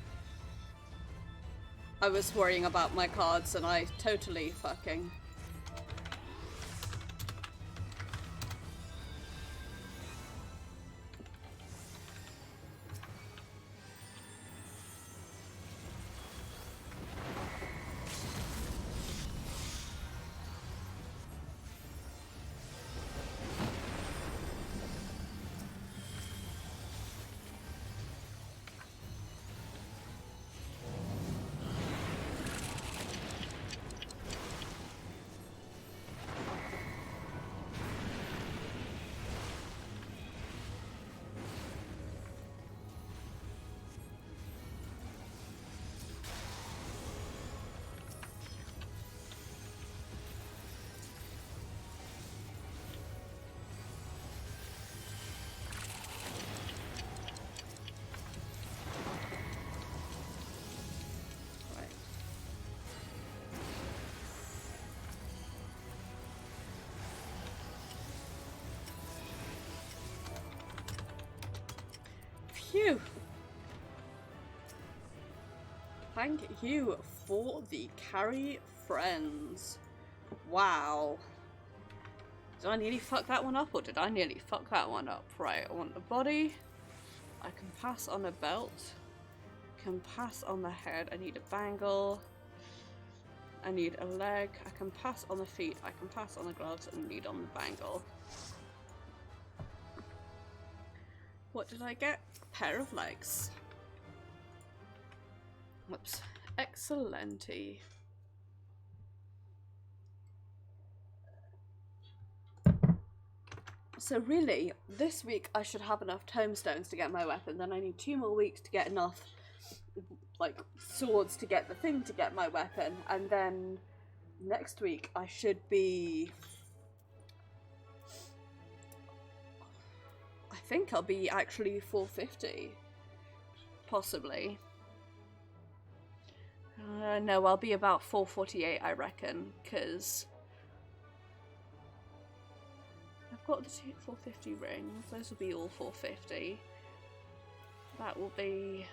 I was worrying about my cards and I totally fucking... Phew. Thank you for the carry, friends. Wow. Did I nearly fuck that one up, or did I nearly fuck that one up? Right, I want the body. I can pass on a belt. can pass on the head. I need a bangle. I need a leg. I can pass on the feet. I can pass on the gloves and need on the bangle. What did I get? A pair of legs. Whoops. Excellente. So really, this week I should have enough tomestones to get my weapon. Then I need 2 more weeks to get enough, like, swords to get the thing to get my weapon. And then next week I should be... I think I'll be actually 450. Possibly. No, I'll be about 448, I reckon, because I've got the 450 rings. Those will be all 450. That will be...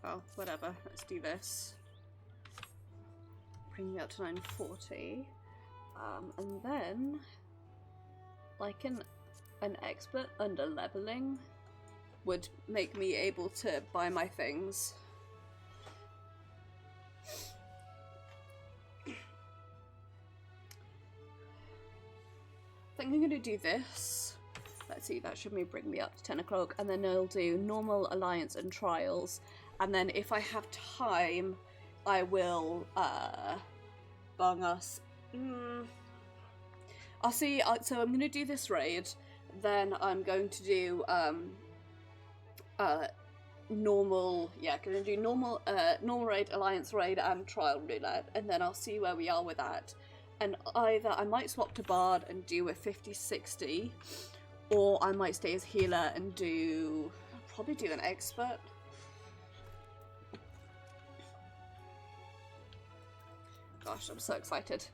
Oh, whatever. Let's do this. Bring me up to 940. And then, like an expert under leveling would make me able to buy my things. I think I'm going to do this. Let's see, that should bring me up to 10 o'clock, and then I'll do normal, alliance, and trials. And then if I have time, I will bung us. I'll see. So I'm going to do this raid. Then I'm going to do normal. Yeah, going to do normal raid, alliance raid, and trial roulette. And then I'll see where we are with that. And either I might swap to Bard and do a 50-60, or I might stay as healer and probably do an expert. Gosh, I'm so excited.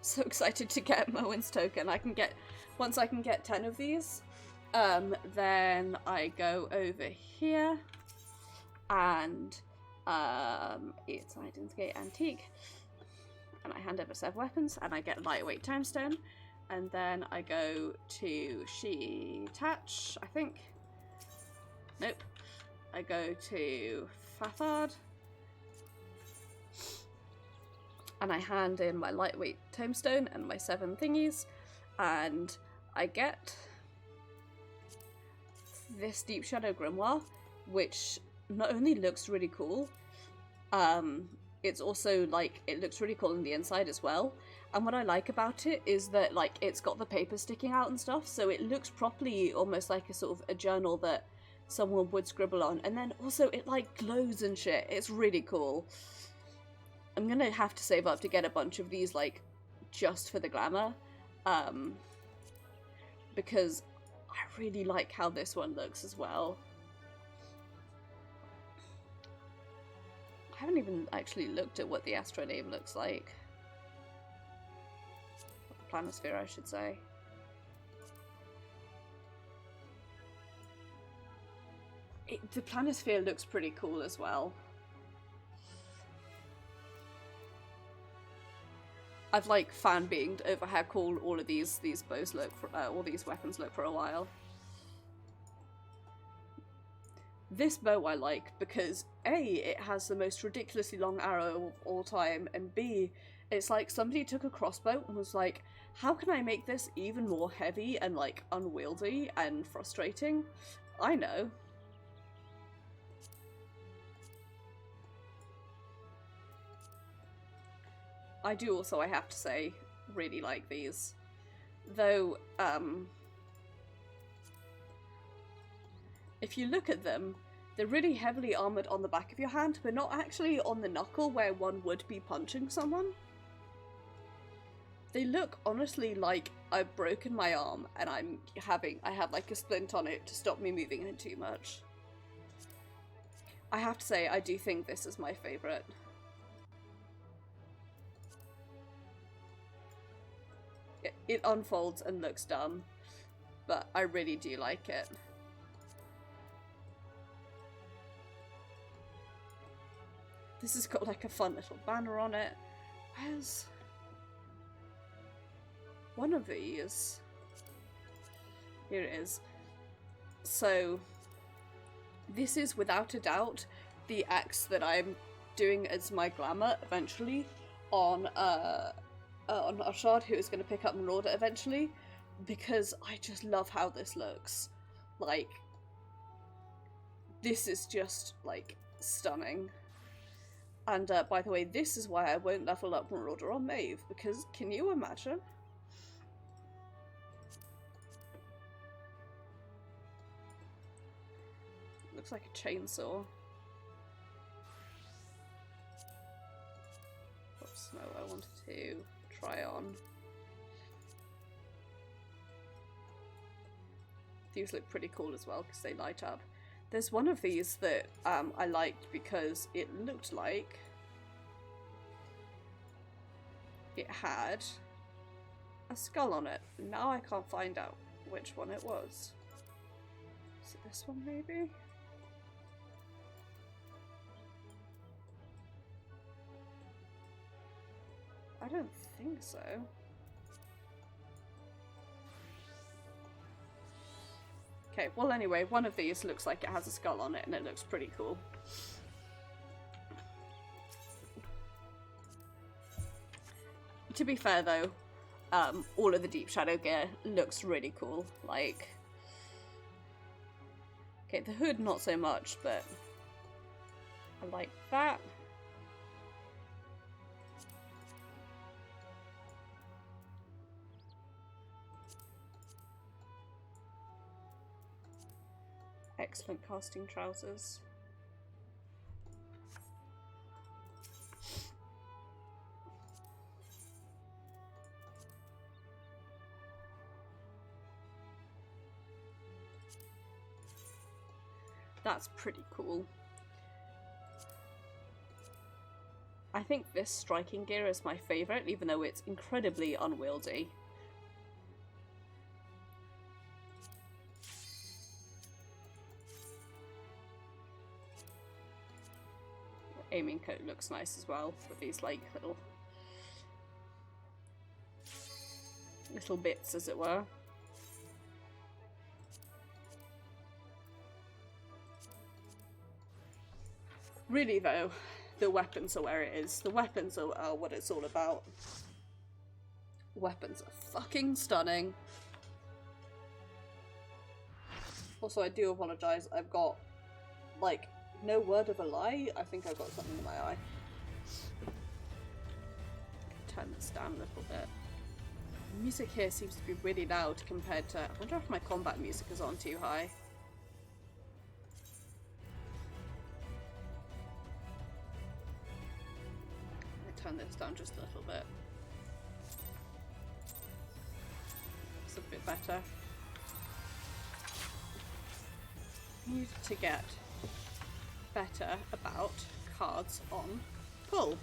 So excited to get Moen's token. Once I can get 10 of these, then I go over here and it's Identity Antique, and I hand over 7 weapons and I get lightweight tombstone, and then I go to She-Tatch, I think. Nope. I go to Fathard and I hand in my lightweight tombstone and my 7 thingies, and I get this Deep Shadow Grimoire, which not only looks really cool, it's also, like, it looks really cool on the inside as well. And what I like about it is that, like, it's got the paper sticking out and stuff, so it looks properly almost like a sort of a journal that someone would scribble on. And then also it, like, glows and shit. It's really cool. I'm gonna have to save up to get a bunch of these, like, just for the glamour, because I really like how this one looks as well. I haven't even actually looked at what the Astroname looks like. Planisphere, I should say. The Planisphere looks pretty cool as well. I've, like, fan-beinged over how cool all of these bows look, all these weapons look for a while. This bow I like because A, it has the most ridiculously long arrow of all time, and B, it's like somebody took a crossbow and was like, how can I make this even more heavy and, like, unwieldy and frustrating? I know. I do also, I have to say, really like these. Though, if you look at them, they're really heavily armoured on the back of your hand, but not actually on the knuckle where one would be punching someone. They look honestly like I've broken my arm and I have like a splint on it to stop me moving it too much. I have to say, I do think this is my favourite. It unfolds and looks dumb, but I really do like it. This has got like a fun little banner on it. Where's one of these? Here it is. So this is without a doubt the axe that I'm doing as my glamour eventually on Arshad, who is going to pick up Marauder eventually, because I just love how this looks. Like, this is just like stunning. And by the way, this is why I won't level up Marauder on Maeve, because can you imagine? Looks like a chainsaw. Oops, no, I wanted to try on. These look pretty cool as well because they light up. There's one of these that I liked because it looked like it had a skull on it. Now I can't find out which one it was. Is it this one maybe? I don't think so. Okay, well anyway, one of these looks like it has a skull on it and it looks pretty cool. To be fair though, all of the Deep Shadow gear looks really cool. Like, okay, the hood not so much, but I like that. Excellent casting trousers. That's pretty cool. I think this striking gear is my favourite, even though it's incredibly unwieldy. Aiming coat looks nice as well, with these like little bits, as it were. Really though, the weapons are where it is. The weapons are what it's all about. Weapons are fucking stunning. Also, I do apologise, I've got like no word of a lie. I think I've got something in my eye. Turn this down a little bit. The music here seems to be really loud compared to... I wonder if my combat music is on too high. Let me turn this down just a little bit. It's a bit better. Need to get better about cards on pull.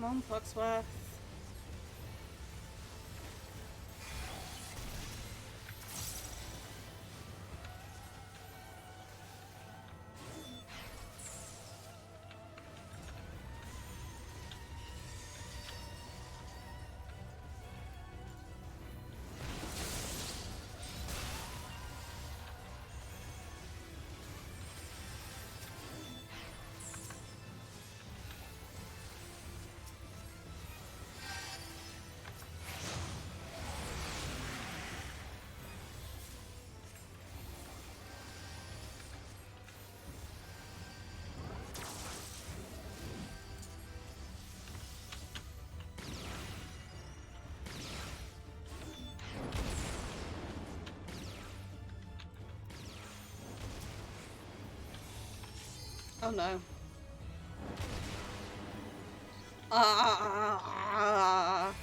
Come on, Foxworth. Oh no. Ah!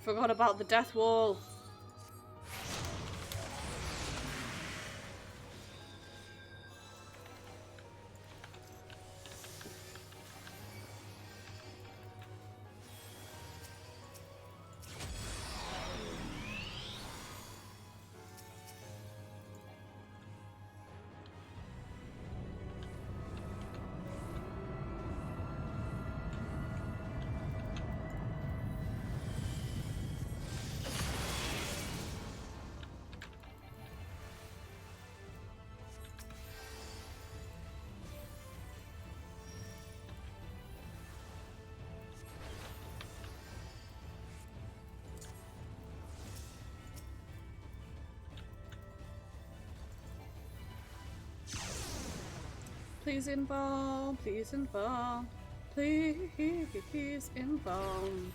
Forgot about the death wall. Please embalm, please embalm, please embalm.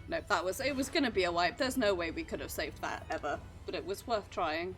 No, it was gonna be a wipe. There's no way we could have saved that ever, but it was worth trying.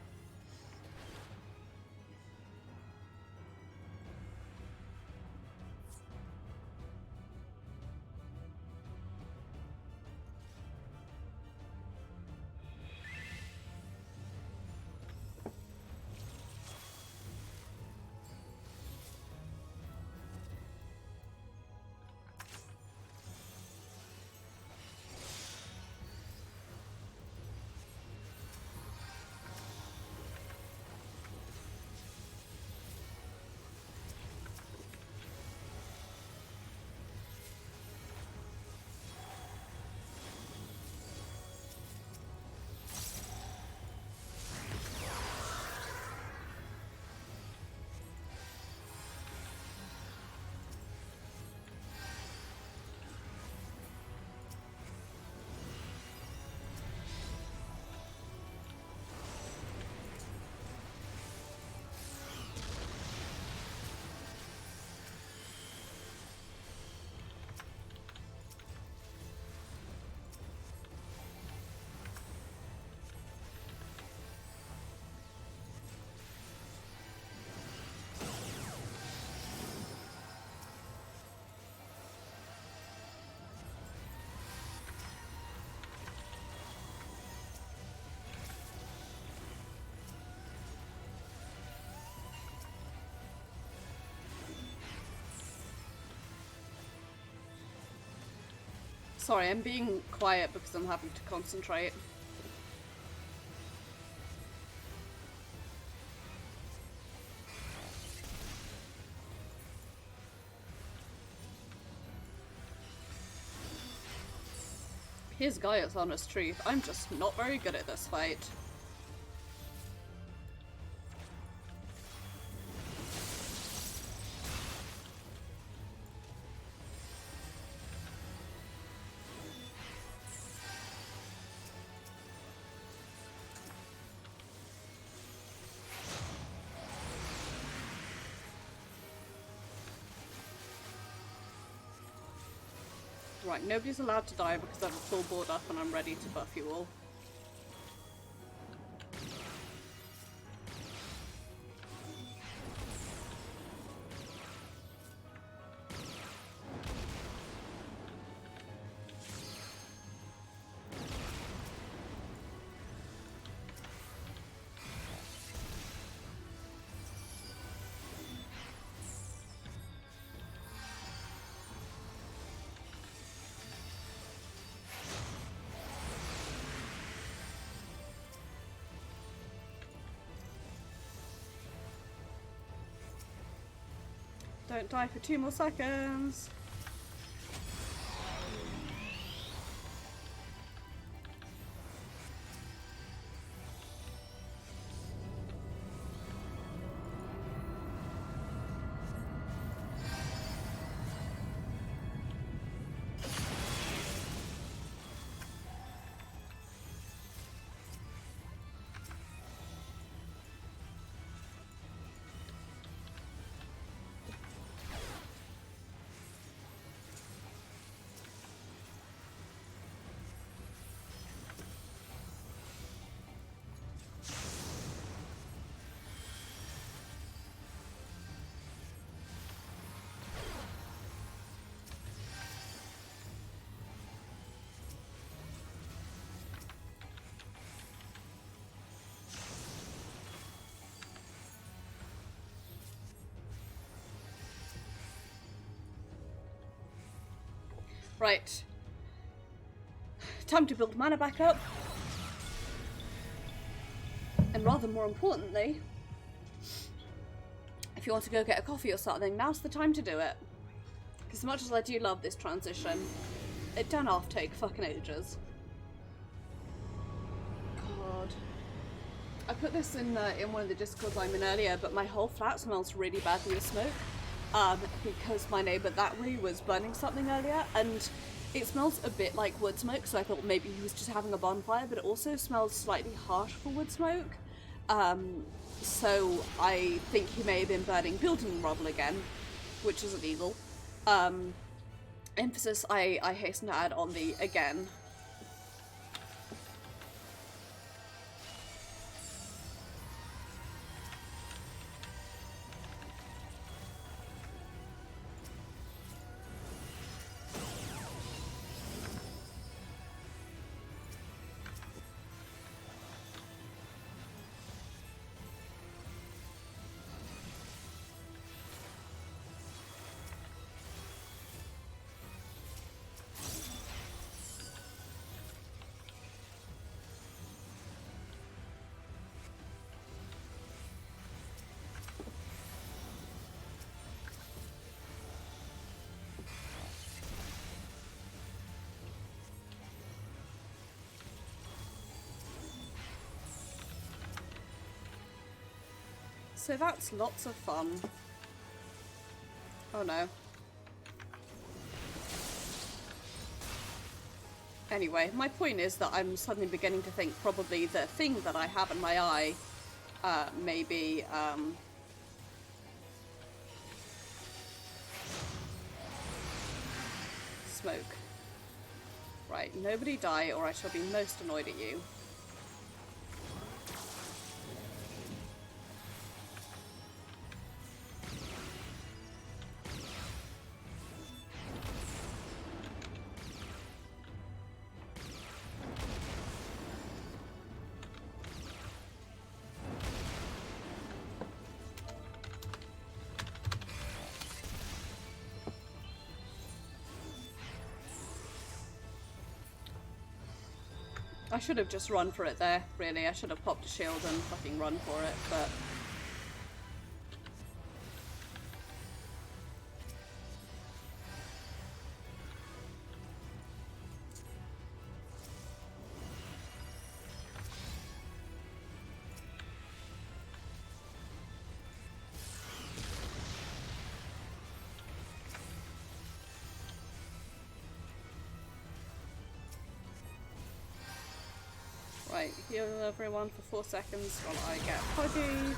Sorry, I'm being quiet because I'm having to concentrate. Here's Gaia's honest truth. I'm just not very good at this fight. Right, nobody's allowed to die because I have a full board up and I'm ready to buff you all. Don't die for 2 more seconds. Right. Time to build mana back up. And rather more importantly, if you want to go get a coffee or something, now's the time to do it. Because as much as I do love this transition, it don't half take fucking ages. God. I put this in one of the Discords I'm in earlier, but my whole flat smells really badly of smoke. Because my neighbour that way was burning something earlier, and it smells a bit like wood smoke, so I thought maybe he was just having a bonfire, but it also smells slightly harsh for wood smoke. So I think he may have been burning building rubble again, which is illegal. Emphasis I hasten to add on the again. So that's lots of fun. Oh no. Anyway, my point is that I'm suddenly beginning to think probably the thing that I have in my eye may be smoke. Right, nobody die or I shall be most annoyed at you. I should have just run for it there, really. I should have popped a shield and fucking run for it, but... Right, heal everyone for 4 seconds while I get pudgy.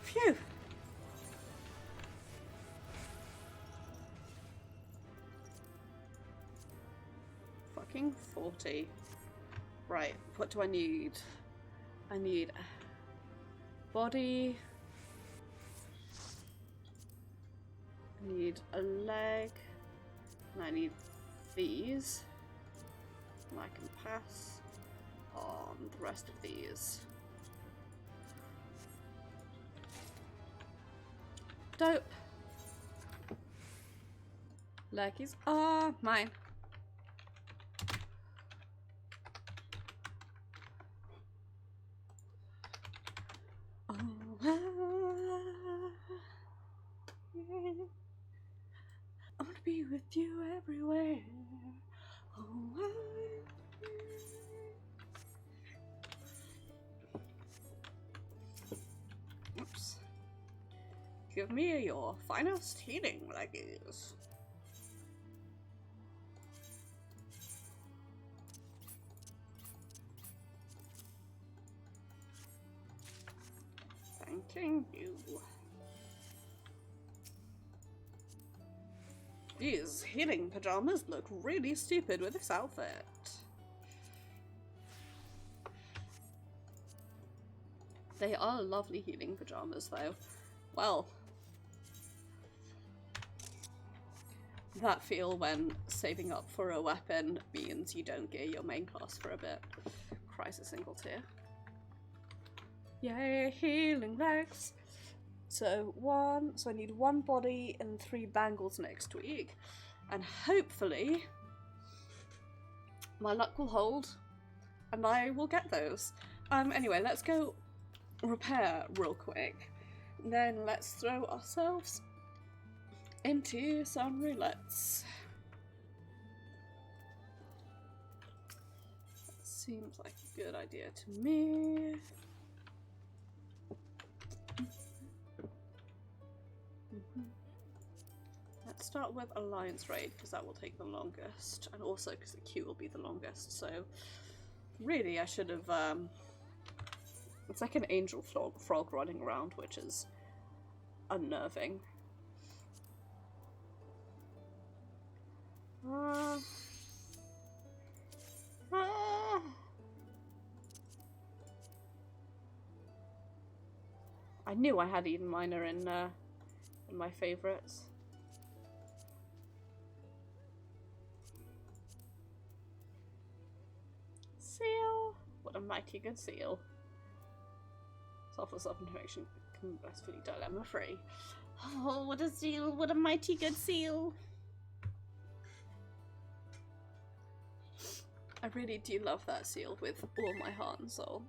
Phew! Fucking 40. Right, what do I need? I need body. I need a leg. And I need these. And I can pass on the rest of these. Dope. Leggies are mine. Oh, I wanna be with you everywhere. Oh, oops. Give me your finest healing leggies. Thanking you. These healing pajamas look really stupid with this outfit. They are lovely healing pajamas though. Well, that feel when saving up for a weapon means you don't gear your main class for a bit. Crisis single tier. Yay, healing legs! So I need 1 body and 3 bangles next week. And hopefully my luck will hold and I will get those. Anyway, let's go repair real quick. Then let's throw ourselves into some roulettes. That seems like a good idea to me. Let's start with Alliance Raid because that will take the longest, and also because the queue will be the longest. So really I should have it's like an angel frog running around, which is unnerving. I knew I had Eden Miner in my favourites. Seal! What a mighty good seal. Self-information can best be dilemma free. Oh, what a seal! What a mighty good seal! I really do love that seal with all my heart and soul.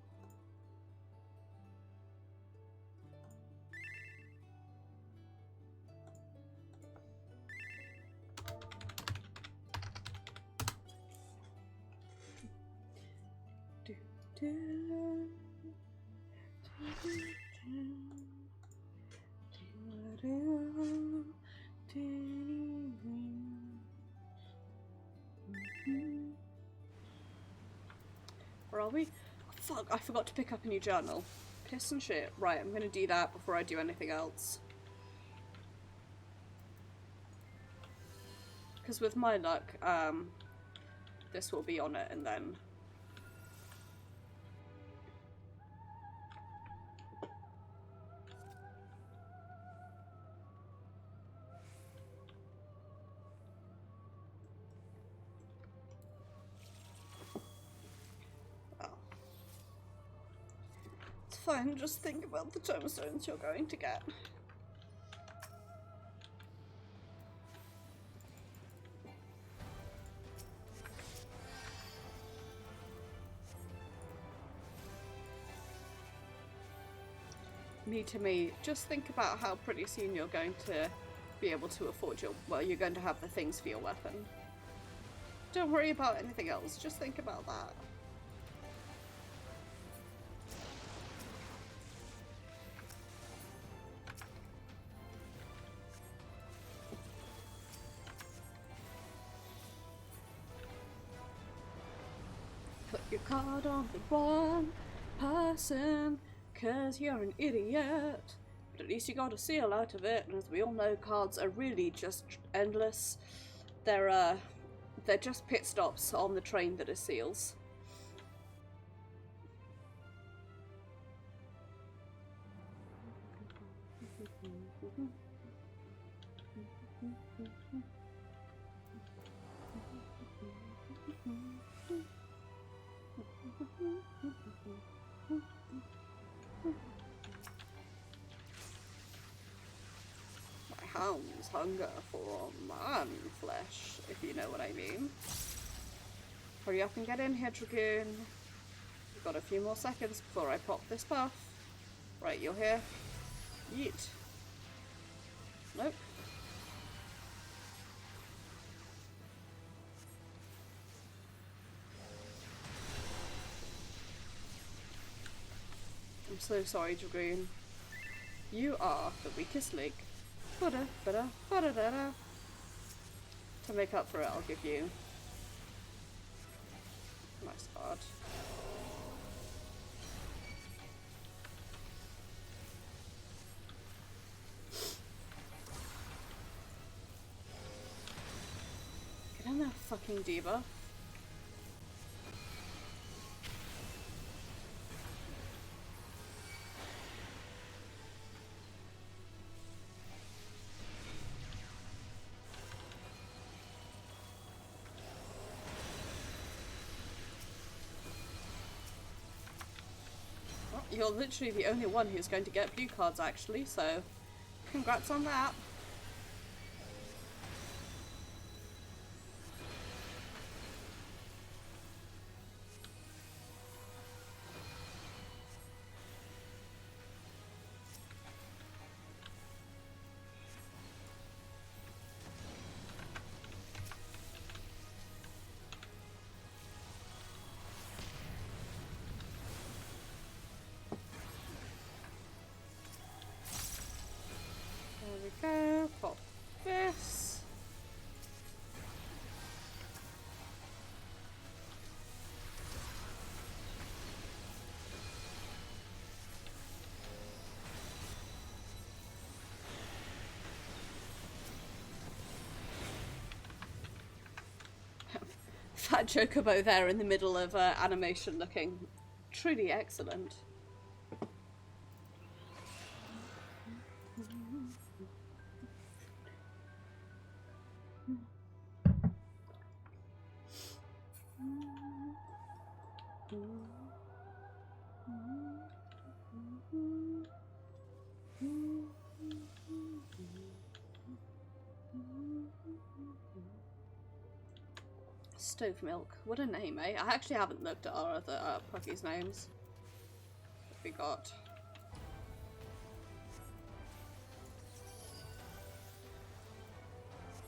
Where are we? Fuck, I forgot to pick up a new journal. Piss and shit. Right, I'm gonna do that before I do anything else. Because with my luck, this will be on it and then... Fine, just think about the tombstones you're going to get. Me, just think about how pretty soon you're going to be able to afford your, well, you're going to have the things for your weapon. Don't worry about anything else, just think about that. Put your card on the wrong person, 'cause you're an idiot. But at least you got a seal out of it, and as we all know, cards are really just endless. They're just pit stops on the train that is seals. hound's hunger for man flesh, if you know what I mean. Hurry up and get in here, Dragoon. We've got a few more seconds before I pop this buff. Right, you're here. Yeet. Nope. I'm so sorry, Dragoon. You are the weakest link. Bada, bada, bada, da. To make up for it, I'll give you a nice card. Get in there, fucking diva. You're literally the only one who's going to get blue cards, actually, so congrats on that. There we go, pop this. Fat Chocobo there in the middle of animation looking truly excellent. Stove Milk. What a name, eh? I actually haven't looked at our other puppies' names. What we got?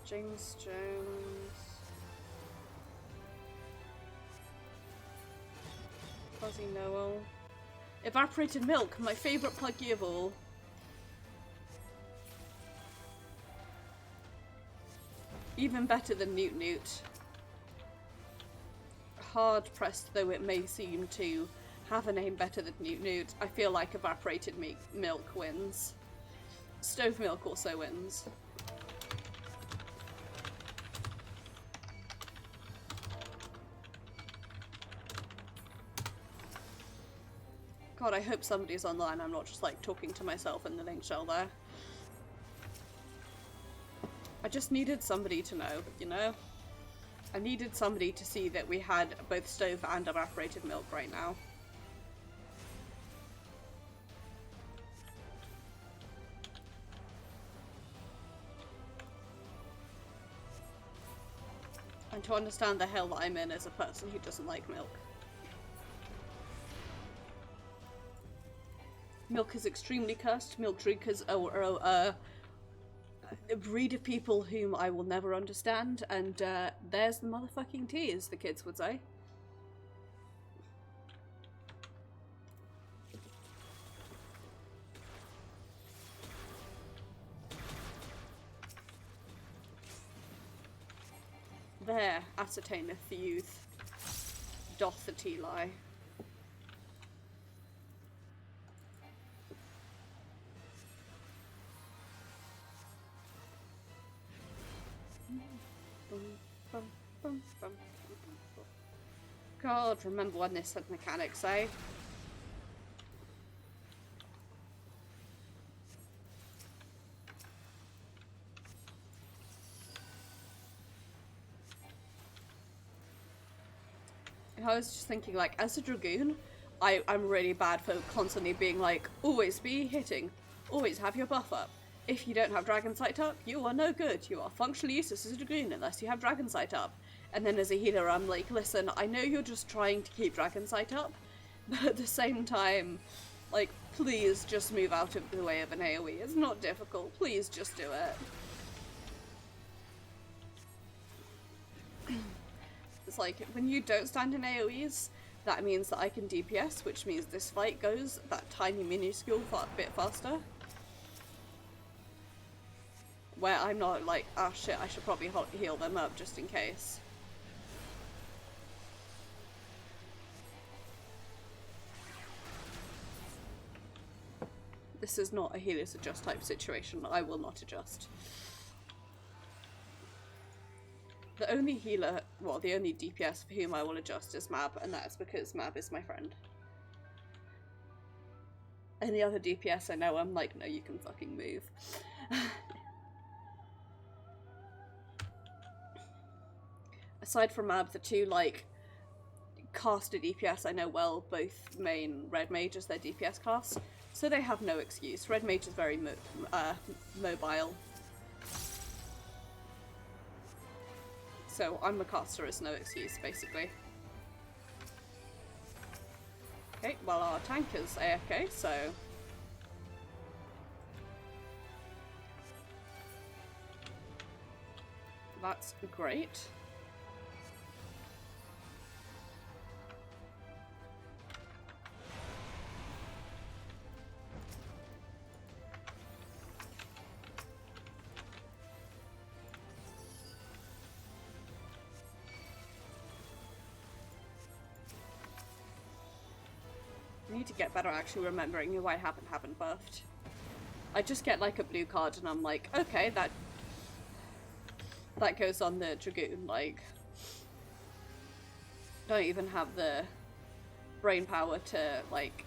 James Jones. Fuzzy Noel. Evaporated Milk, my favourite puggy of all. Even better than Newt Newt. Hard pressed though it may seem to have a name better than Newt Newt, I feel like Evaporated Milk wins. Stove Milk also wins. God, I hope somebody's online. I'm not just like talking to myself in the link shell there. I just needed somebody to know, you know? I needed somebody to see that we had both stove and evaporated milk right now. And to understand the hell that I'm in as a person who doesn't like milk. Milk is extremely cursed. Milk drinkers are a breed of people whom I will never understand, and there's the motherfucking tea, as the kids would say. There ascertaineth the youth, doth the tea lie. God, remember when this had mechanics, eh? I was just thinking, like, as a Dragoon, I'm really bad for constantly being like, always be hitting, always have your buff up, if you don't have Dragon Sight up, you are no good. You are functionally useless as a Dragoon unless you have Dragon Sight up. And then as a healer, I'm like, listen, I know you're just trying to keep Dragon Sight up, but at the same time, like, please just move out of the way of an AoE. It's not difficult. Please just do it. It's like, when you don't stand in AoEs, that means that I can DPS, which means this fight goes that tiny minuscule bit faster. Where I'm not like, ah shit, I should probably heal them up just in case. This is not a healers adjust type situation. I will not adjust. The only healer, well, the only DPS for whom I will adjust is Mab, and that is because Mab is my friend. Any other DPS I know, I'm like, no, you can fucking move. Aside from Mab, the two, like, caster DPS I know well, both main Red Mage as their DPS class, so they have no excuse. Red Mage is very mobile. So I'm a caster is no excuse, basically. Okay, well our tank is AFK, so... that's great. I need to get better at actually remembering why I haven't buffed. I just get like a blue card and I'm like, okay, that goes on the Dragoon, like, don't even have the brain power to like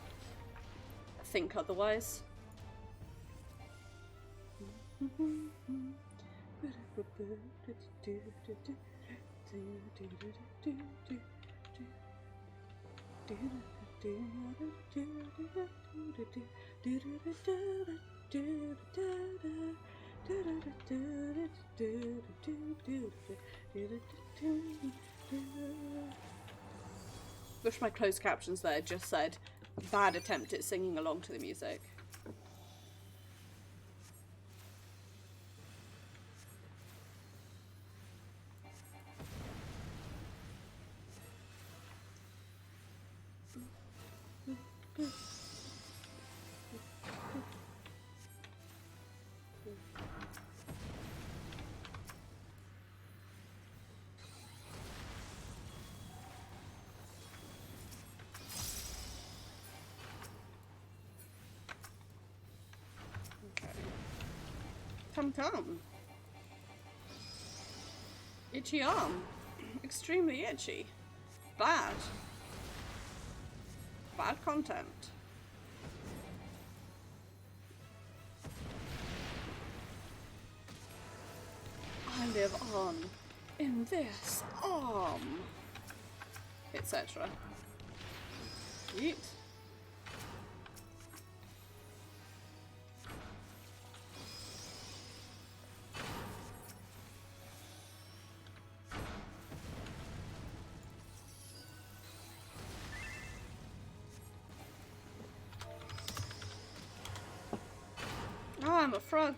think otherwise. Wish my closed captions there just said, bad attempt at singing along to the music. Tum-tum. Itchy arm. Extremely itchy. Bad. Bad content. I live on in this arm. Etc. Yeet. Oh, I'm a frog.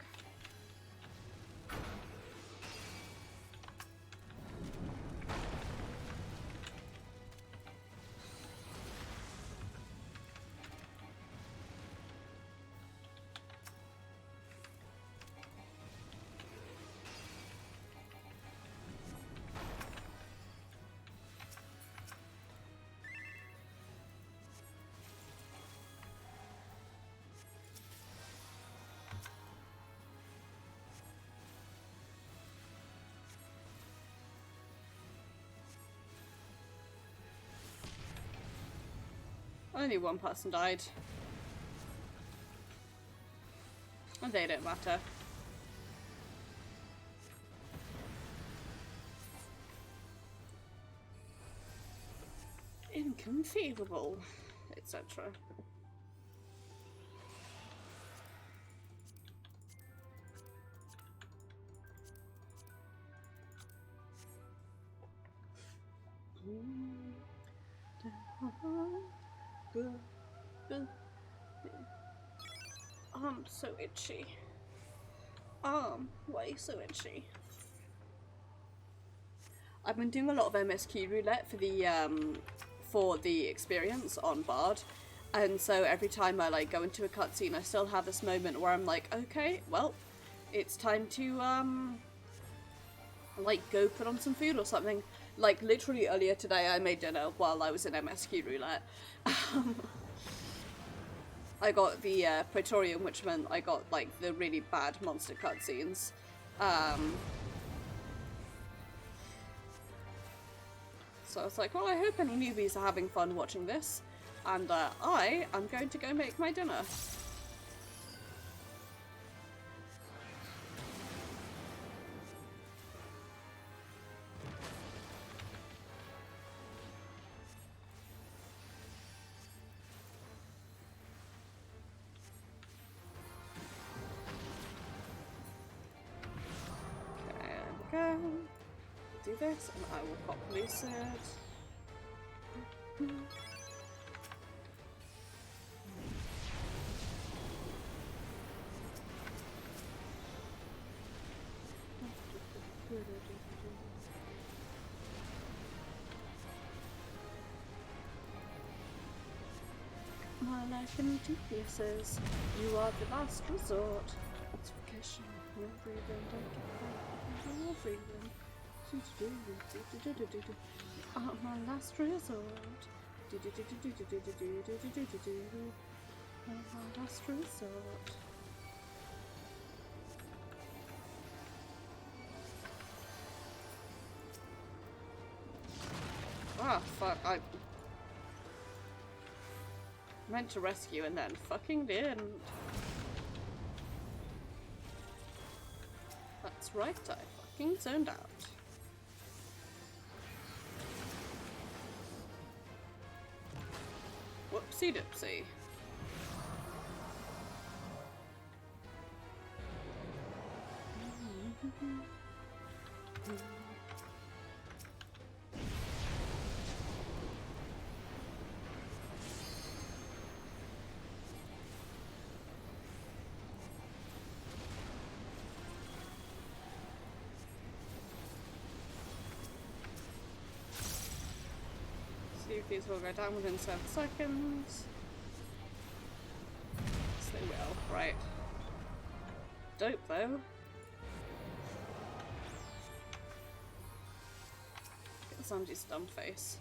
Only one person died. And they don't matter. Inconceivable, etc. I'm so itchy. Way so itchy. I've been doing a lot of MSQ roulette for the experience on Bard, and so every time I like go into a cutscene, I still have this moment where I'm like, okay, well, it's time to like go put on some food or something. Like literally earlier today, I made dinner while I was in MSQ roulette. I got the Praetorium, which meant I got like the really bad monster cutscenes. So I was like, well, I hope any newbies are having fun watching this, and I am going to go make my dinner. There we go. Do this, and I will pop Lucid. My life in 2 pieces. You are the last resort. It's vacation. You're breathing. Don't get back. You're breathing. My last resort. My last resort. Ah, fuck, I meant to rescue and then fucking didn't. That's right, I fucking zoned out. Whoopsie dipsy. See if these will go down within 7 seconds. Yes, they will. Right. Dope though. Get Sanji's dumb face.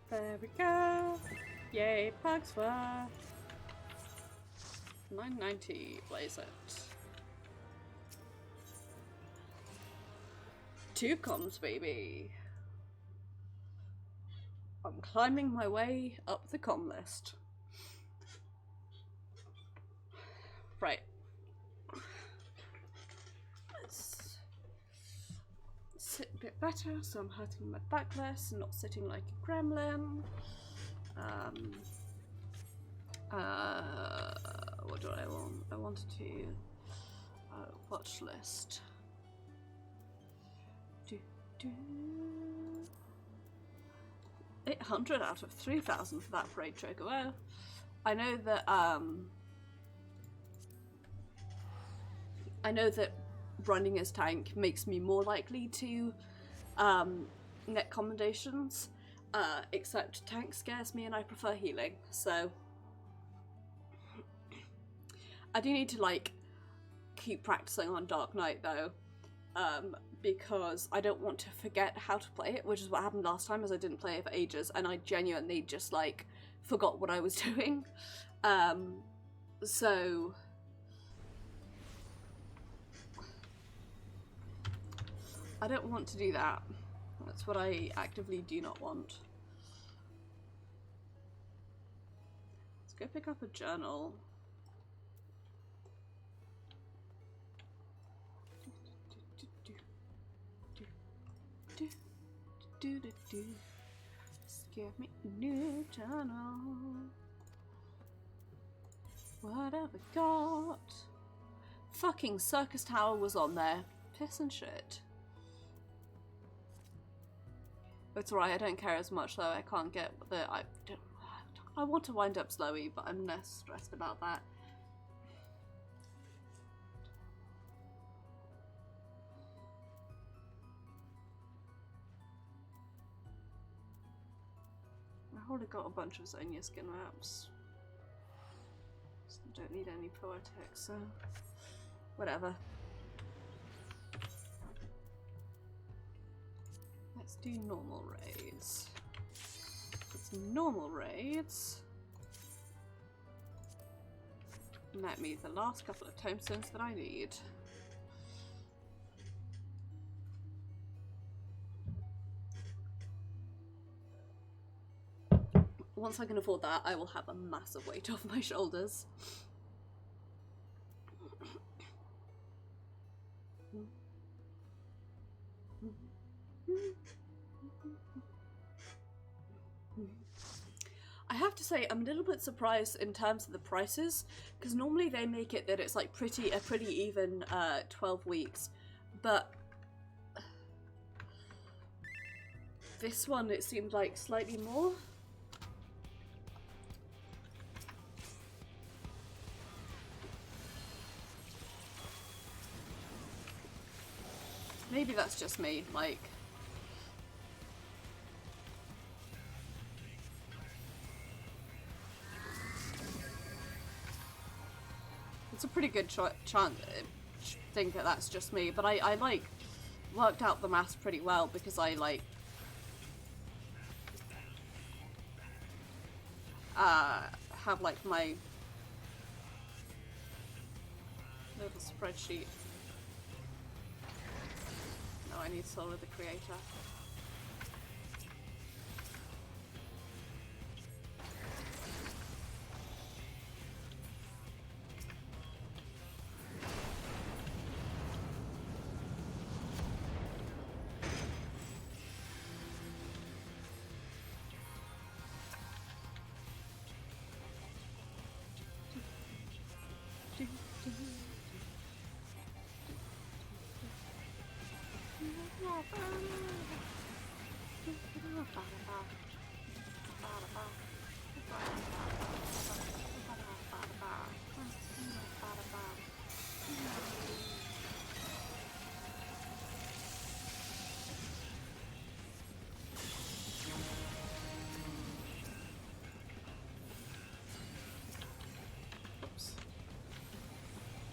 There we go. Yay, pugs for 990. Blaze it. 2 comms, baby. I'm climbing my way up the comm list. Right. Let's sit a bit better so I'm hurting my back less and not sitting like a gremlin. What do I want? I wanted to watch list. 800 out of 3,000 for that parade trigger. Well, I know that running as tank makes me more likely to net commendations, except tank scares me and I prefer healing, so I do need to like keep practicing on Dark Knight though, because I don't want to forget how to play it, which is what happened last time, as I didn't play it for ages and I genuinely just like forgot what I was doing. So I don't want to do that. That's what I actively do not want. Let's go pick up a journal. Just give me a new journal. What have I got? Fucking Circus Tower was on there. Piss and shit. It's alright, I don't care as much though. I can't get the... I want to wind up slowly, but I'm less stressed about that. I've already got a bunch of Zonia skin wraps. So I don't need any poetics, so... whatever. Let's do normal raids. It's normal raids. Net me the last couple of tomestones that I need. Once I can afford that, I will have a massive weight off my shoulders. I have to say, I'm a little bit surprised in terms of the prices, because normally they make it that it's like a pretty even 12 weeks, but this one it seemed like slightly more. Maybe that's just me, like... It's a pretty good chance think that that's just me, but I like worked out the maths pretty well because I like have like my little spreadsheet. No, I need Solar the Creator.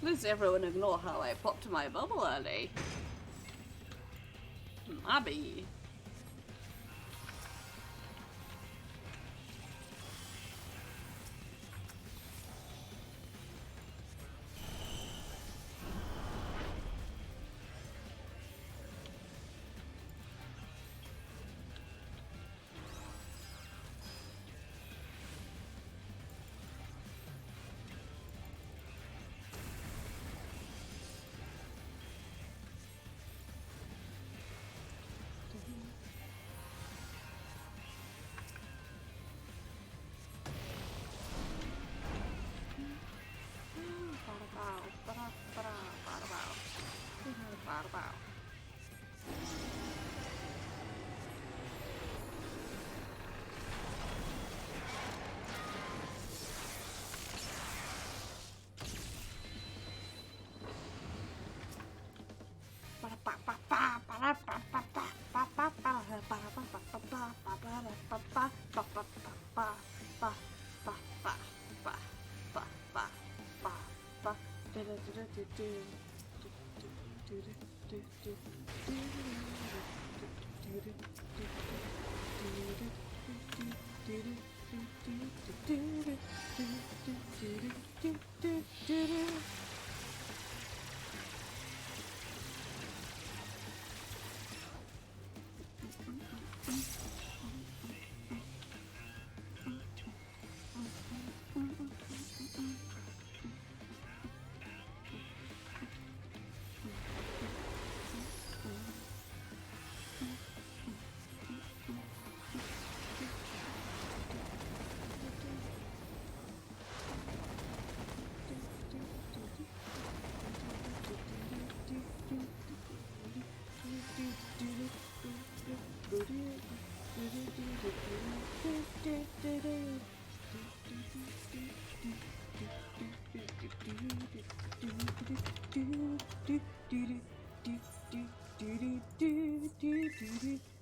Please everyone ignore how I popped my bubble early. Maybe.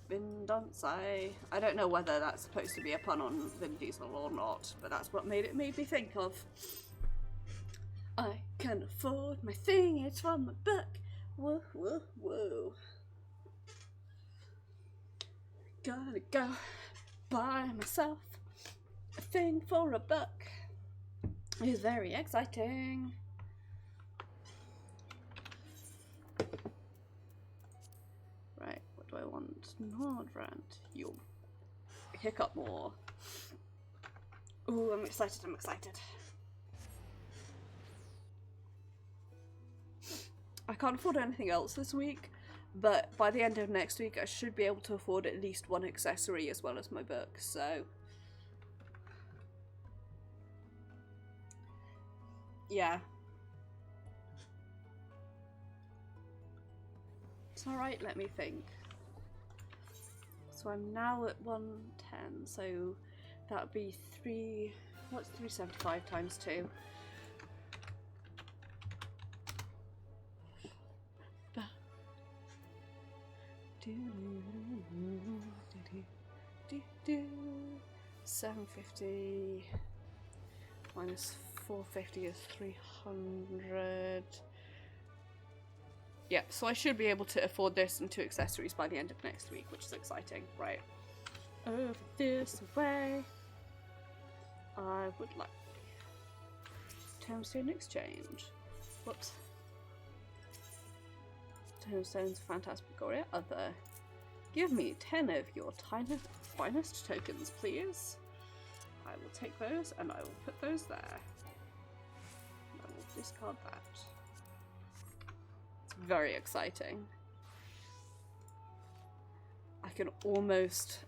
Vin Donsai. I don't know whether that's supposed to be a pun on Vin Diesel or not, but that's what made me think of. I can afford my thing, it's from a book. Whoa, whoa, whoa. Gotta go buy myself a thing for a buck. It's very exciting. Right, what do I want? Not rant. You hiccup more. Ooh, I'm excited, I'm excited. I can't afford anything else this week, but by the end of next week I should be able to afford at least one accessory as well as my book, so... yeah. It's alright, let me think. So I'm now at 110, so that would be what's 375 times 2? $750 minus 450 is 300. Yeah, so I should be able to afford this and 2 accessories by the end of next week, which is exciting. Right. Over this way. I would like Tombstone exchange. Whoops. Tombstones, Phantasmagoria, other. Give me 10 of your finest tokens, please. I will take those and I will put those there. I will discard that. It's very exciting. I can almost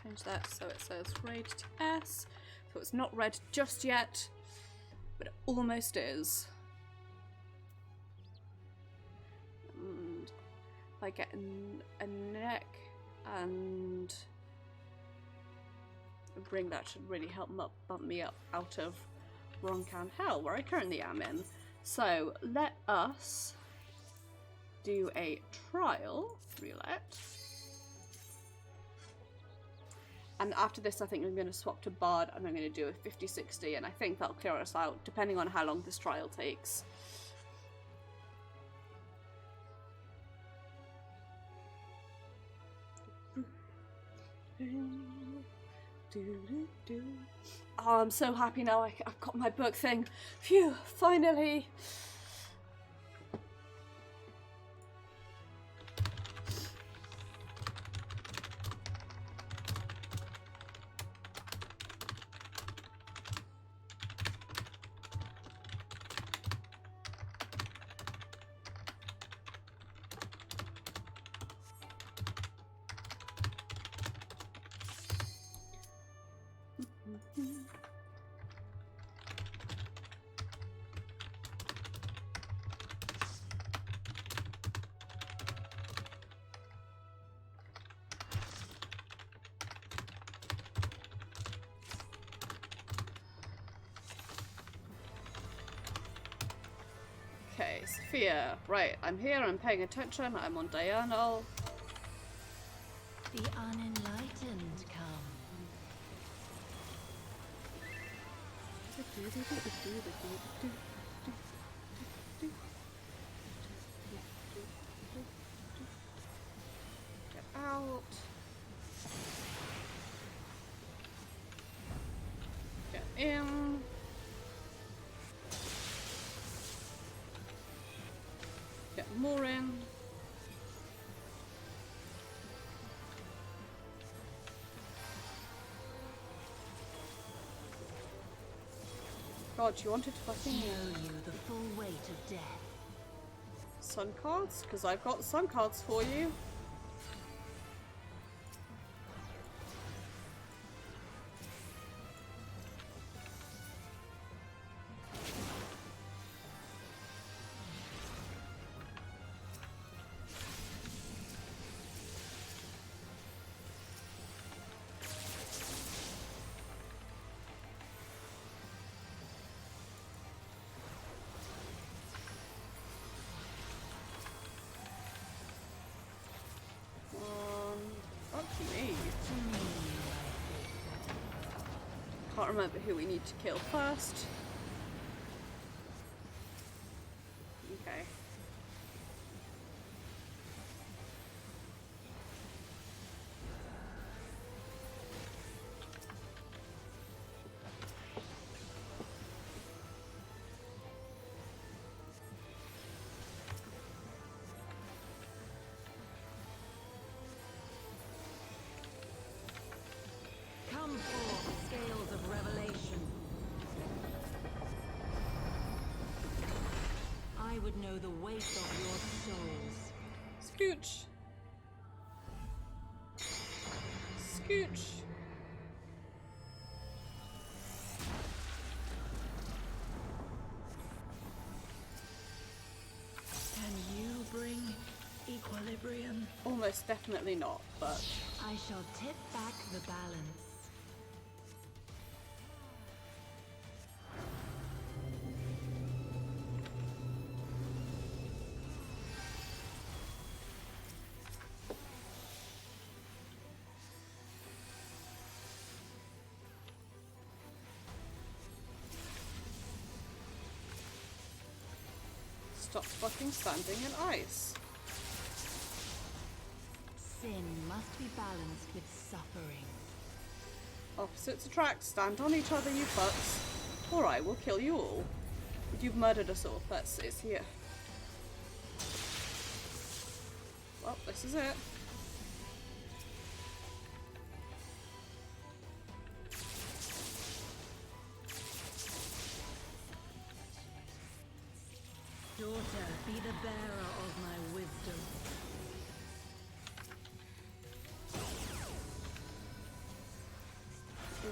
change that so it says raid to S. So it's not red just yet, but it almost is. And if I get a neck and a ring, that should really help bump me up out of Roncan Hell, where I currently am in. So let us do a trial roulette. And after this, I think I'm going to swap to Bard and I'm going to do a 50-60, and I think that'll clear us out, depending on how long this trial takes. Oh, I'm so happy now I've got my book thing. Phew, finally! Okay, Sophia. Right, I'm here, I'm paying attention, I'm on diurnal. The unenlightened come. Get out. Get in. Get more in. God, you wanted to fucking Show you the full weight of death. sun cards? Because I've got sun cards for you. can't remember who we need to kill first. Okay. Come forth, scales of revelation. I would know the weight of your souls. Scooch. Scooch. Can you bring equilibrium? Almost definitely not, but I shall tip back the balance. stop fucking standing in ice. Sin must be balanced with suffering. Opposites attract. Stand on each other, you fucks, or I will kill you all. You've murdered us all. It's here. Well, this is it. Daughter, be the bearer of my wisdom.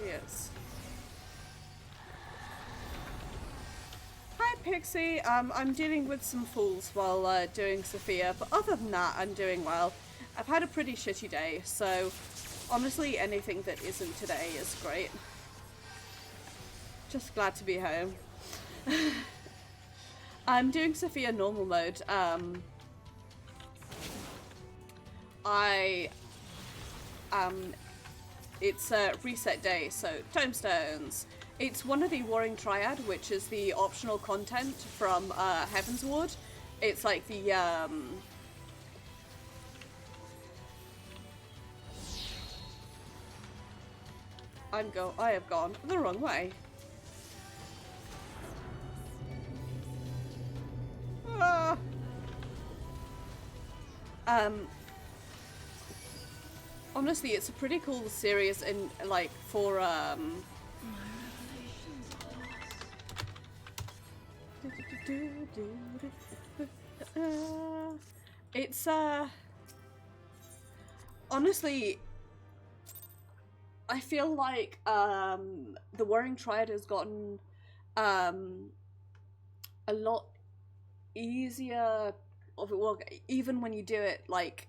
Yes. Hi Pixie, I'm dealing with some fools while doing Sophia, but other than that I'm doing well. I've had a pretty shitty day, so honestly anything that isn't today is great. Just glad to be home. I'm doing Sophia normal mode. It's a reset day, so tomestones. It's one of the Warring Triad, which is the optional content from Heaven's Ward. It's like the I have gone the wrong way. Ah. Honestly, it's a pretty cool series in like for it's honestly I feel like the Warring Triad has gotten a lot easier of it. Well, even when you do it like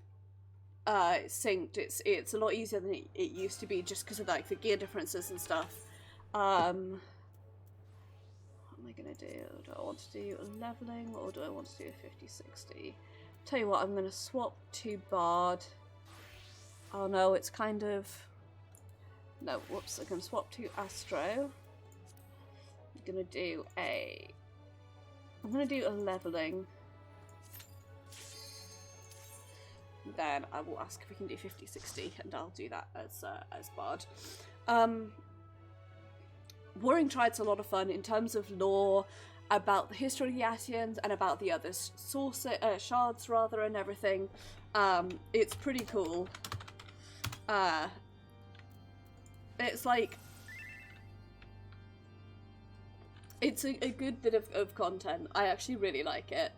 synced, it's a lot easier than it used to be, just because of like the gear differences and stuff. What am I gonna do? Do I want to do a leveling or do I want to do a 50-60? Tell you what, I'm gonna swap to Bard. Oh no, it's kind of no. Whoops! I'm gonna swap to Astro. I'm gonna do a leveling. Then I will ask if we can do 50-60, and I'll do that as Bard. Warring Triad's a lot of fun in terms of lore about the history of the Asians and about the other shards rather and everything. It's pretty cool. It's like it's a good bit of content. I actually really like it.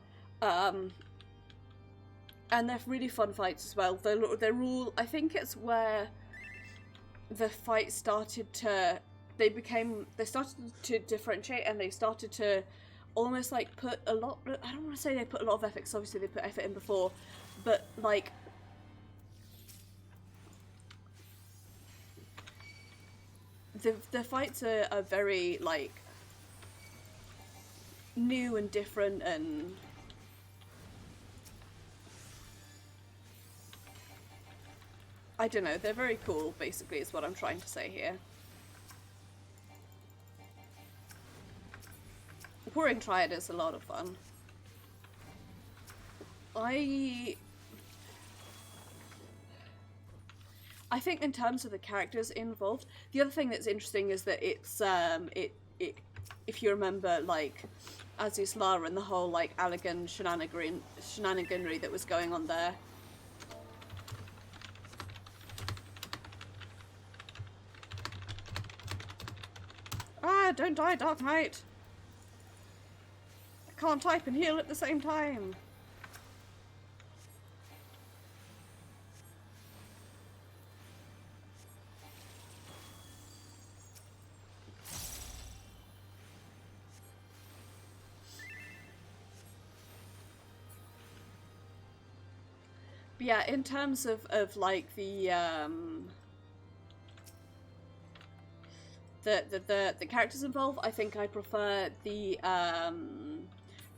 And they're really fun fights as well. They're all, I think it's where the fight started to, they started to differentiate, and they started to almost like put a lot, I don't want to say they put a lot of effort, 'cause obviously they put effort in before, but like the fights are very like new and different, and I don't know, they're very cool, basically, is what I'm trying to say here. Pouring Triad is a lot of fun. I think in terms of the characters involved, the other thing that's interesting is that it's if you remember, like, Aziz Lara and the whole like Allegan shenaniganry that was going on there. Ah, don't die, Dark Knight! I can't type and heal at the same time. But yeah, in terms of like the characters involved, I think I prefer the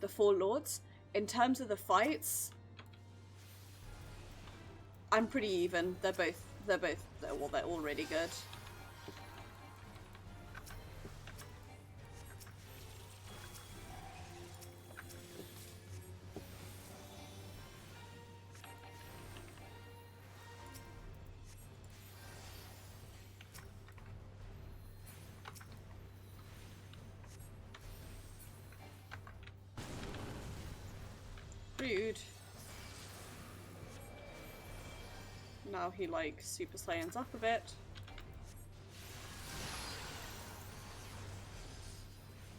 Four Lords. In terms of the fights, I'm pretty even. They're all really good. Rude. Now he like Super Saiyans up a bit.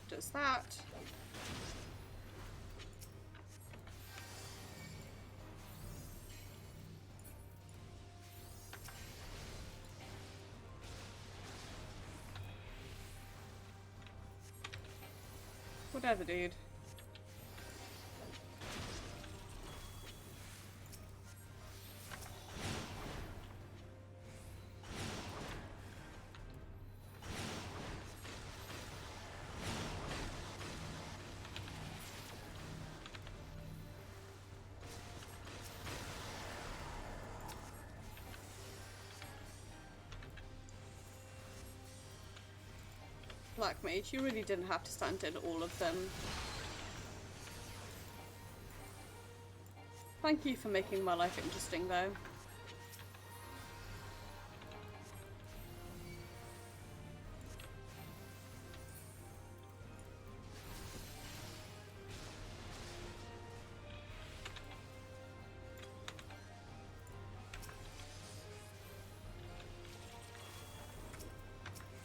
Does that. Whatever, dude. Black Mage, you really didn't have to stand in all of them. Thank you for making my life interesting, though.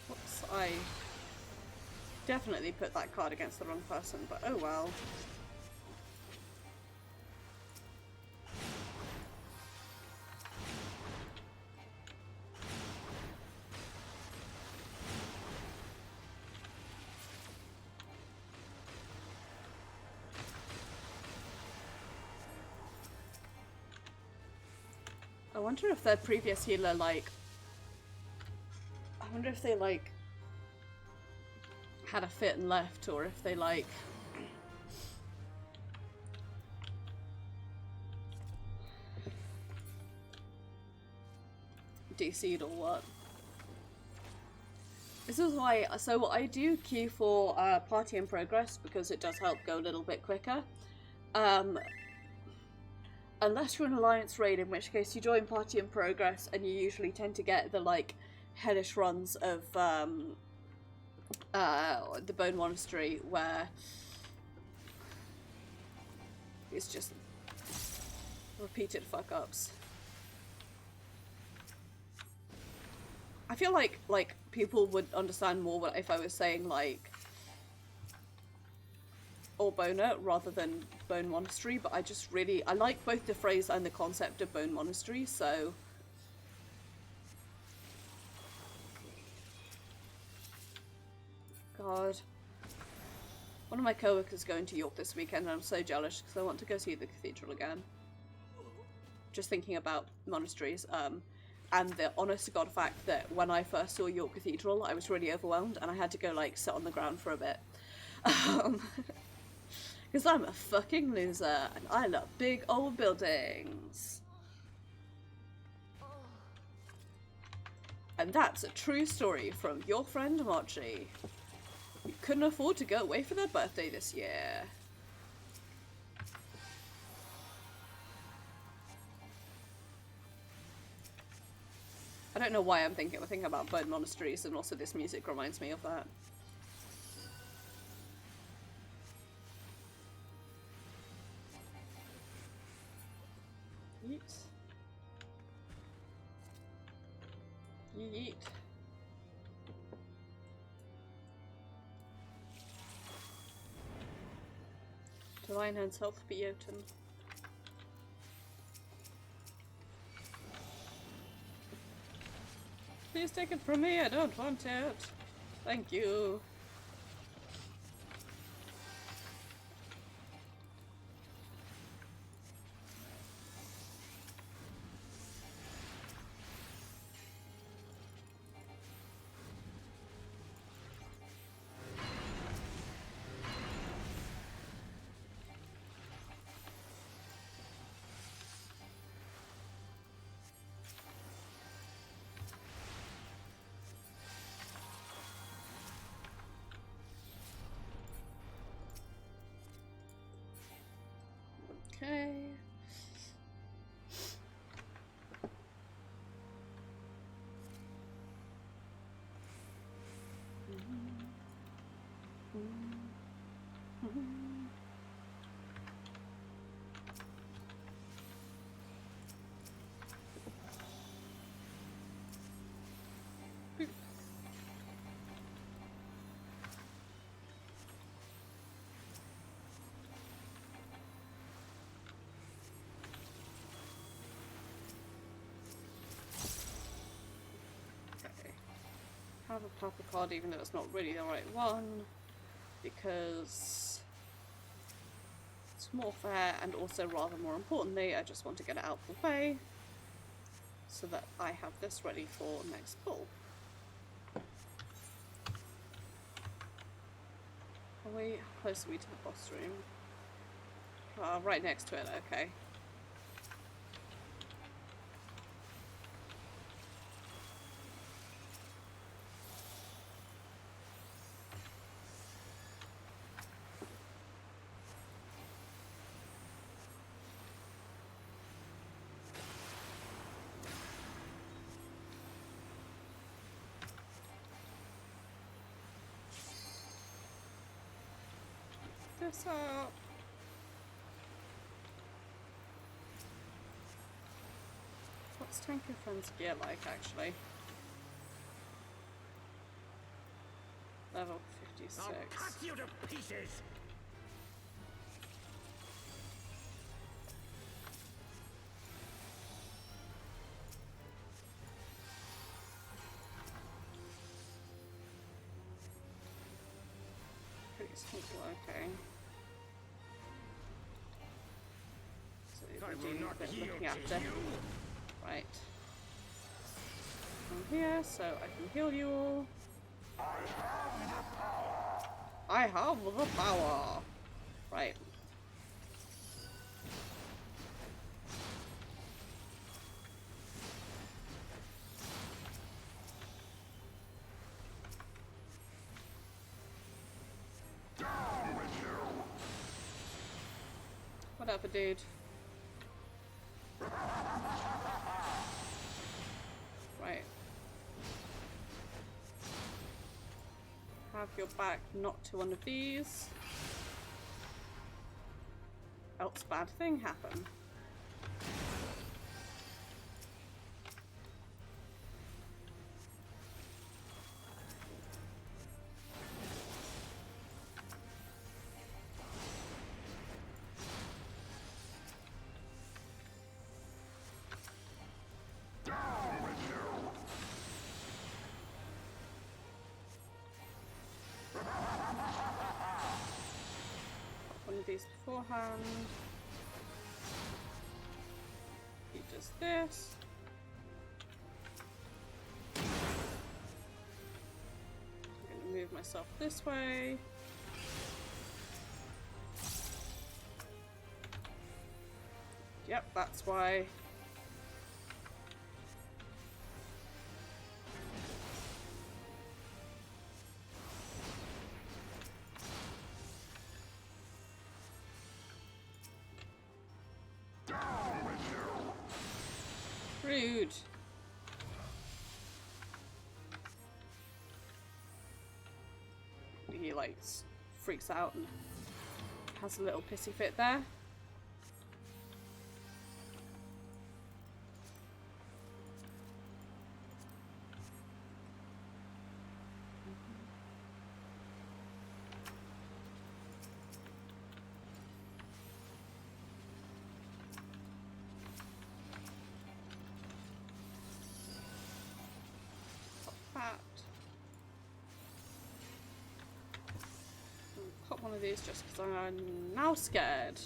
Whoops, I definitely put that card against the wrong person, but oh well. I wonder if their previous healer, like... I wonder if they, like, had a fit and left, or if they, like... DC'd or what. This is why... So I do queue for Party in Progress, because it does help go a little bit quicker. Unless you're an Alliance raid, in which case you join Party in Progress and you usually tend to get the, like, hellish runs of the Bone Monastery, where it's just repeated fuck-ups. I feel like people would understand more if I was saying, like, or Boner rather than Bone Monastery, but I just really, I like both the phrase and the concept of Bone Monastery, so... God. One of my co-workers is going to York this weekend and I'm so jealous because I want to go see the cathedral again. Just thinking about monasteries, and the honest to God fact that when I first saw York Cathedral I was really overwhelmed and I had to go, like, sit on the ground for a bit. Because I'm a fucking loser and I love big old buildings. And that's a true story from your friend Mochi. You couldn't afford to go away for their birthday this year. I don't know why I'm thinking about bird monasteries, and also this music reminds me of that. Yeet. Yeet. Divine Hand's health for Jotun. Please take it from me, I don't want it. Thank you. Okay. Have a proper card even though it's not really the right one, because it's more fair, and also rather more importantly I just want to get it out of the way so that I have this ready for next pull. How close are we to the boss room? Right next to it, okay. This up. What's Tank of Friends gear like actually? Level 56. I'll cut you to pieces. Pretty simple, okay. So I we're will doing a not bit of yield looking to after. you. Right. I'm here so I can heal you all. I have the power. Right. Whatever, dude. Right. Have your back not to one of these. Else bad thing happen. One of these beforehand. He does this. I'm going to move myself this way. Yep, that's why. Rude. He like freaks out and has a little pissy fit there. Pop one of these just because I'm now scared.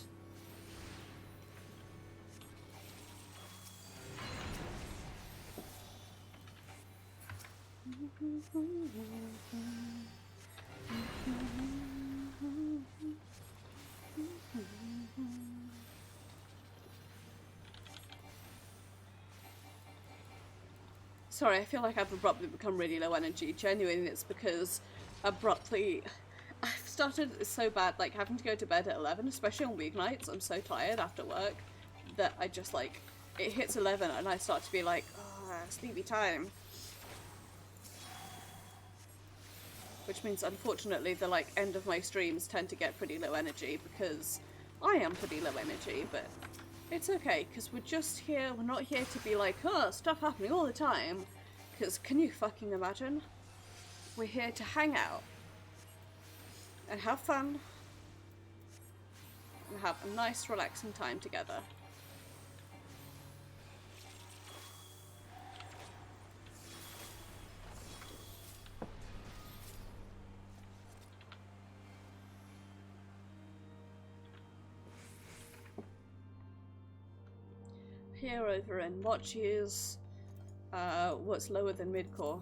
Sorry, I feel like I've abruptly become really low energy. Genuinely, it's because abruptly I've started so bad, like having to go to bed at 11, especially on weeknights. I'm so tired after work that I just like, it hits 11 and I start to be like, oh, sleepy time. Which means, unfortunately, the like end of my streams tend to get pretty low energy because I am pretty low energy, but it's okay, because we're just here, we're not here to be like, oh, stuff happening all the time. Because can you fucking imagine? We're here to hang out and have fun and have a nice relaxing time together. Here over in Mochi's, what's lower than midcore?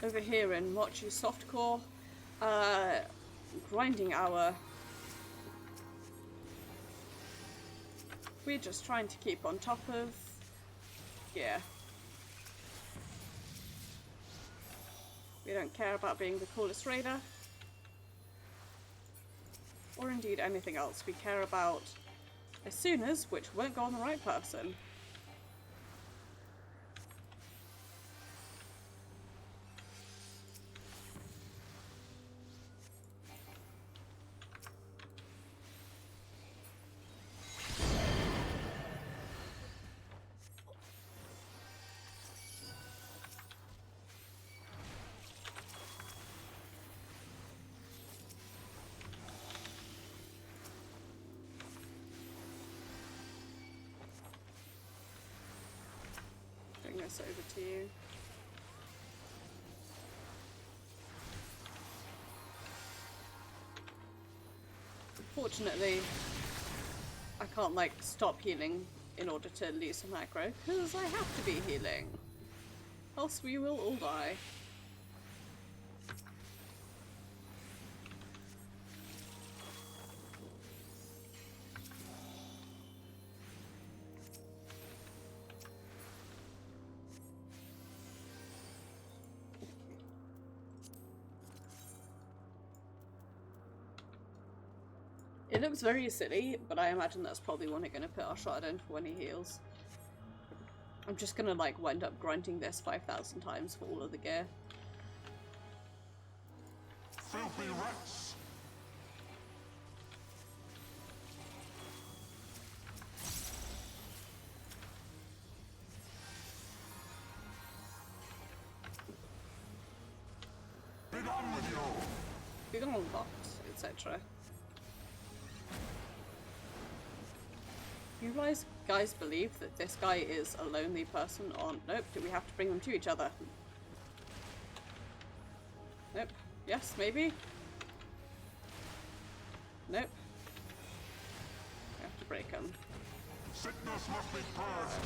Over here in Mochi's softcore, grinding hour. We're just trying to keep on top of, yeah. We don't care about being the coolest raider. Or indeed anything else. We care about as soon as, which won't go on the right person. This over to you. Fortunately, I can't like stop healing in order to lose some aggro, because I have to be healing. Else we will all die. It looks very silly, but I imagine that's probably when we're going to put our shard in for when he heals. I'm just going to like wind up grinding this 5,000 times for all of the gear. Filthy rats! Begone with you! Begone box, etc. You guys believe that this guy is a lonely person on... Nope, do we have to bring them to each other? Nope. Yes, maybe? Nope. We have to break them. Sickness must be purged!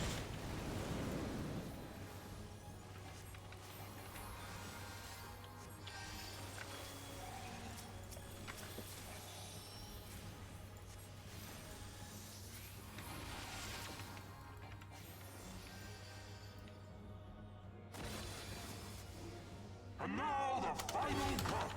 And now the final cut.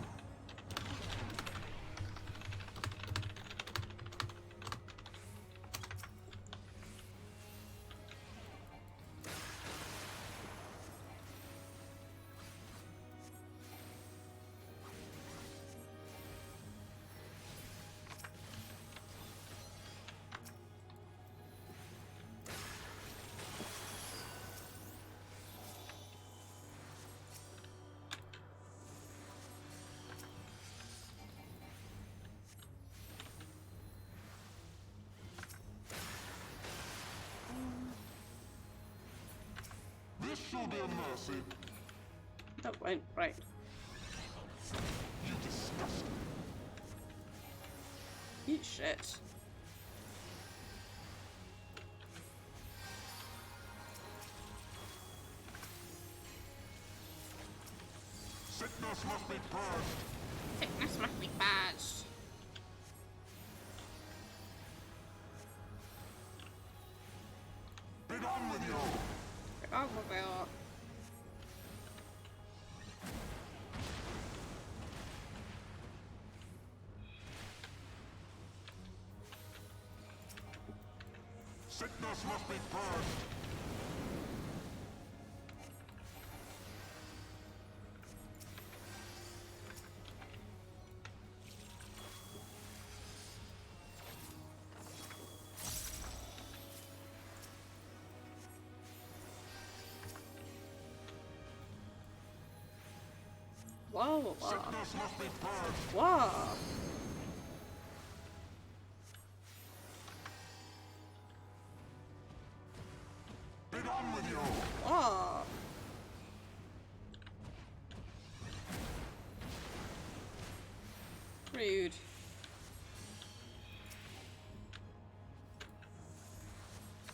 This shall be a mercy. Oh, right, right. You disgust me. Eat shit. Sickness must be purged. Sickness must be purged. Be gone with you. Oh, my God. Sickness must be purged. Whoa, wow. Sickness must be purged. Wow. Be gone with you. Wow. Rude.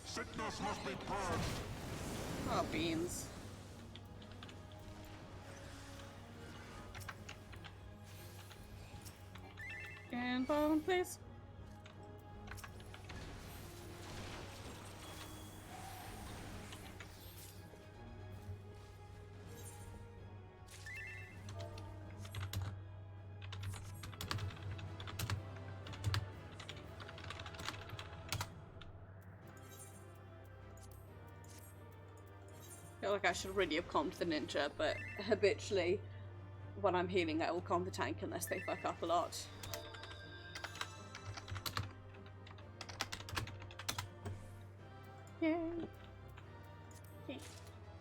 Sickness must be purged. Oh, beans. And bone, please. I feel like I should really have calmed the ninja, but habitually, when I'm healing, I will calm the tank unless they fuck up a lot. Yay. Yay.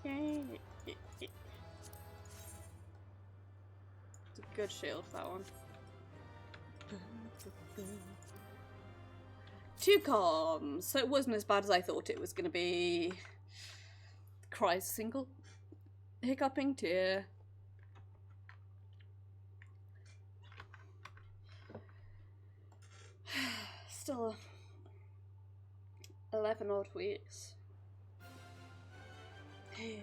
Yay. It's a good shield, that one. Two comms. So it wasn't as bad as I thought it was going to be. Cries single. Hiccuping tear. Still 11 odd weeks. 45,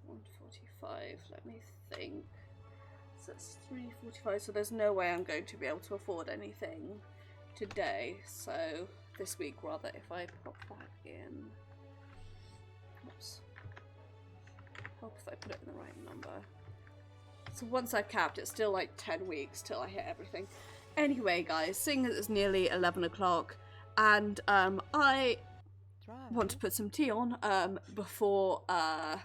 145, let me think. So it's 345, so there's no way I'm going to be able to afford anything today. So this week rather, if I pop that in. Oops. Help if I put it in the right number. So once I've capped, it's still like 10 weeks till I hit everything. Anyway, guys, seeing as it's nearly 11 o'clock, and I want to put some tea on before I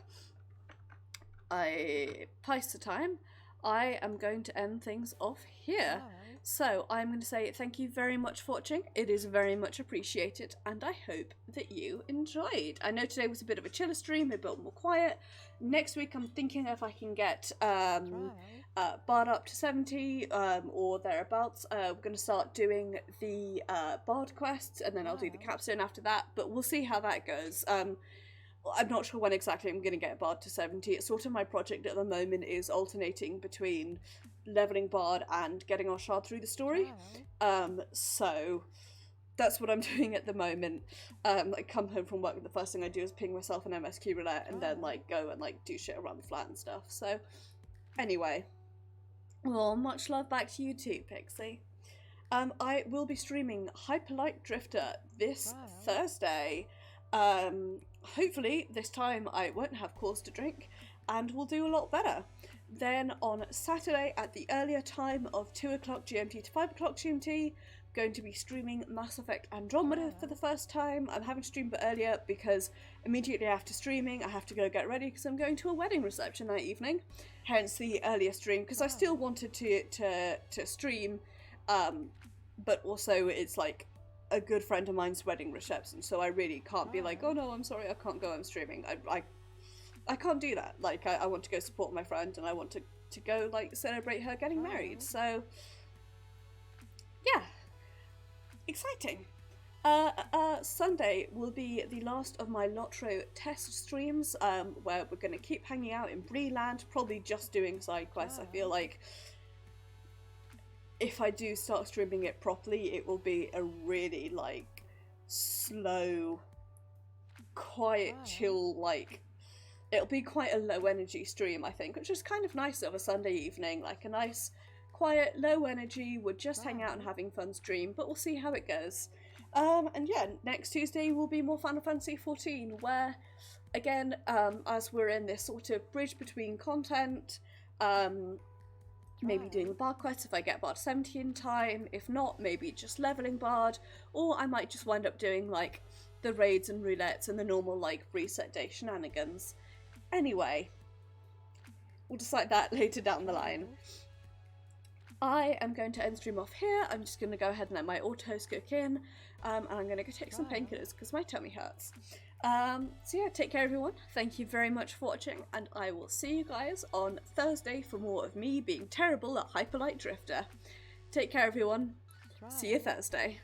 pass the time, I am going to end things off here. So I'm going to say thank you very much for watching. It is very much appreciated, and I hope that you enjoyed. I know today was a bit of a chiller stream, a bit more quiet. Next week I'm thinking if I can get Bard up to 70 or thereabouts. We're going to start doing the Bard quests, and then I'll do the capstone after that, but we'll see how that goes. I'm not sure when exactly I'm going to get Bard to 70. It's sort of my project at the moment is alternating between leveling Bard and getting our shard through the story. So that's what I'm doing at the moment. I come home from work and the first thing I do is ping myself an MSQ roulette and then like go and like do shit around the flat and stuff. So anyway, well, much love back to you too, Pixie. I will be streaming Hyperlight Drifter this Thursday. Hopefully this time I won't have cause to drink, and we'll do a lot better. Then on Saturday at the earlier time of 2 o'clock GMT to 5 o'clock GMT, going to be streaming Mass Effect Andromeda for the first time. I'm having to stream a bit earlier because immediately after streaming I have to go get ready because I'm going to a wedding reception that evening, hence the earlier stream, because I still wanted to stream, but also it's like a good friend of mine's wedding reception, so I really can't be like, oh no, I'm sorry, I can't go, I'm streaming. I can't do that. Like, I want to go support my friend and I want to go like celebrate her getting married, so yeah. Exciting. Sunday will be the last of my Lotro test streams, where we're going to keep hanging out in Breeland, probably just doing side quests. I feel like if I do start streaming it properly, it will be a really like slow, quiet, chill, like it'll be quite a low energy stream, I think, which is kind of nice of a Sunday evening, like a nice quiet, low energy, we're just hanging out and having fun stream, but we'll see how it goes. And yeah, next Tuesday will be more Final Fantasy XIV, where, again, as we're in this sort of bridge between content, maybe doing the Bard quest if I get Bard 70 in time, if not, maybe just leveling Bard, or I might just wind up doing, like, the raids and roulettes and the normal, like, reset day shenanigans. Anyway, we'll decide that later down the line. I am going to end stream off here. I'm just going to go ahead and let my autos kick in, and I'm going to go take some painkillers because my tummy hurts. So yeah, take care everyone. Thank you very much for watching, and I will see you guys on Thursday for more of me being terrible at Hyperlight Drifter. Take care everyone. See you Thursday.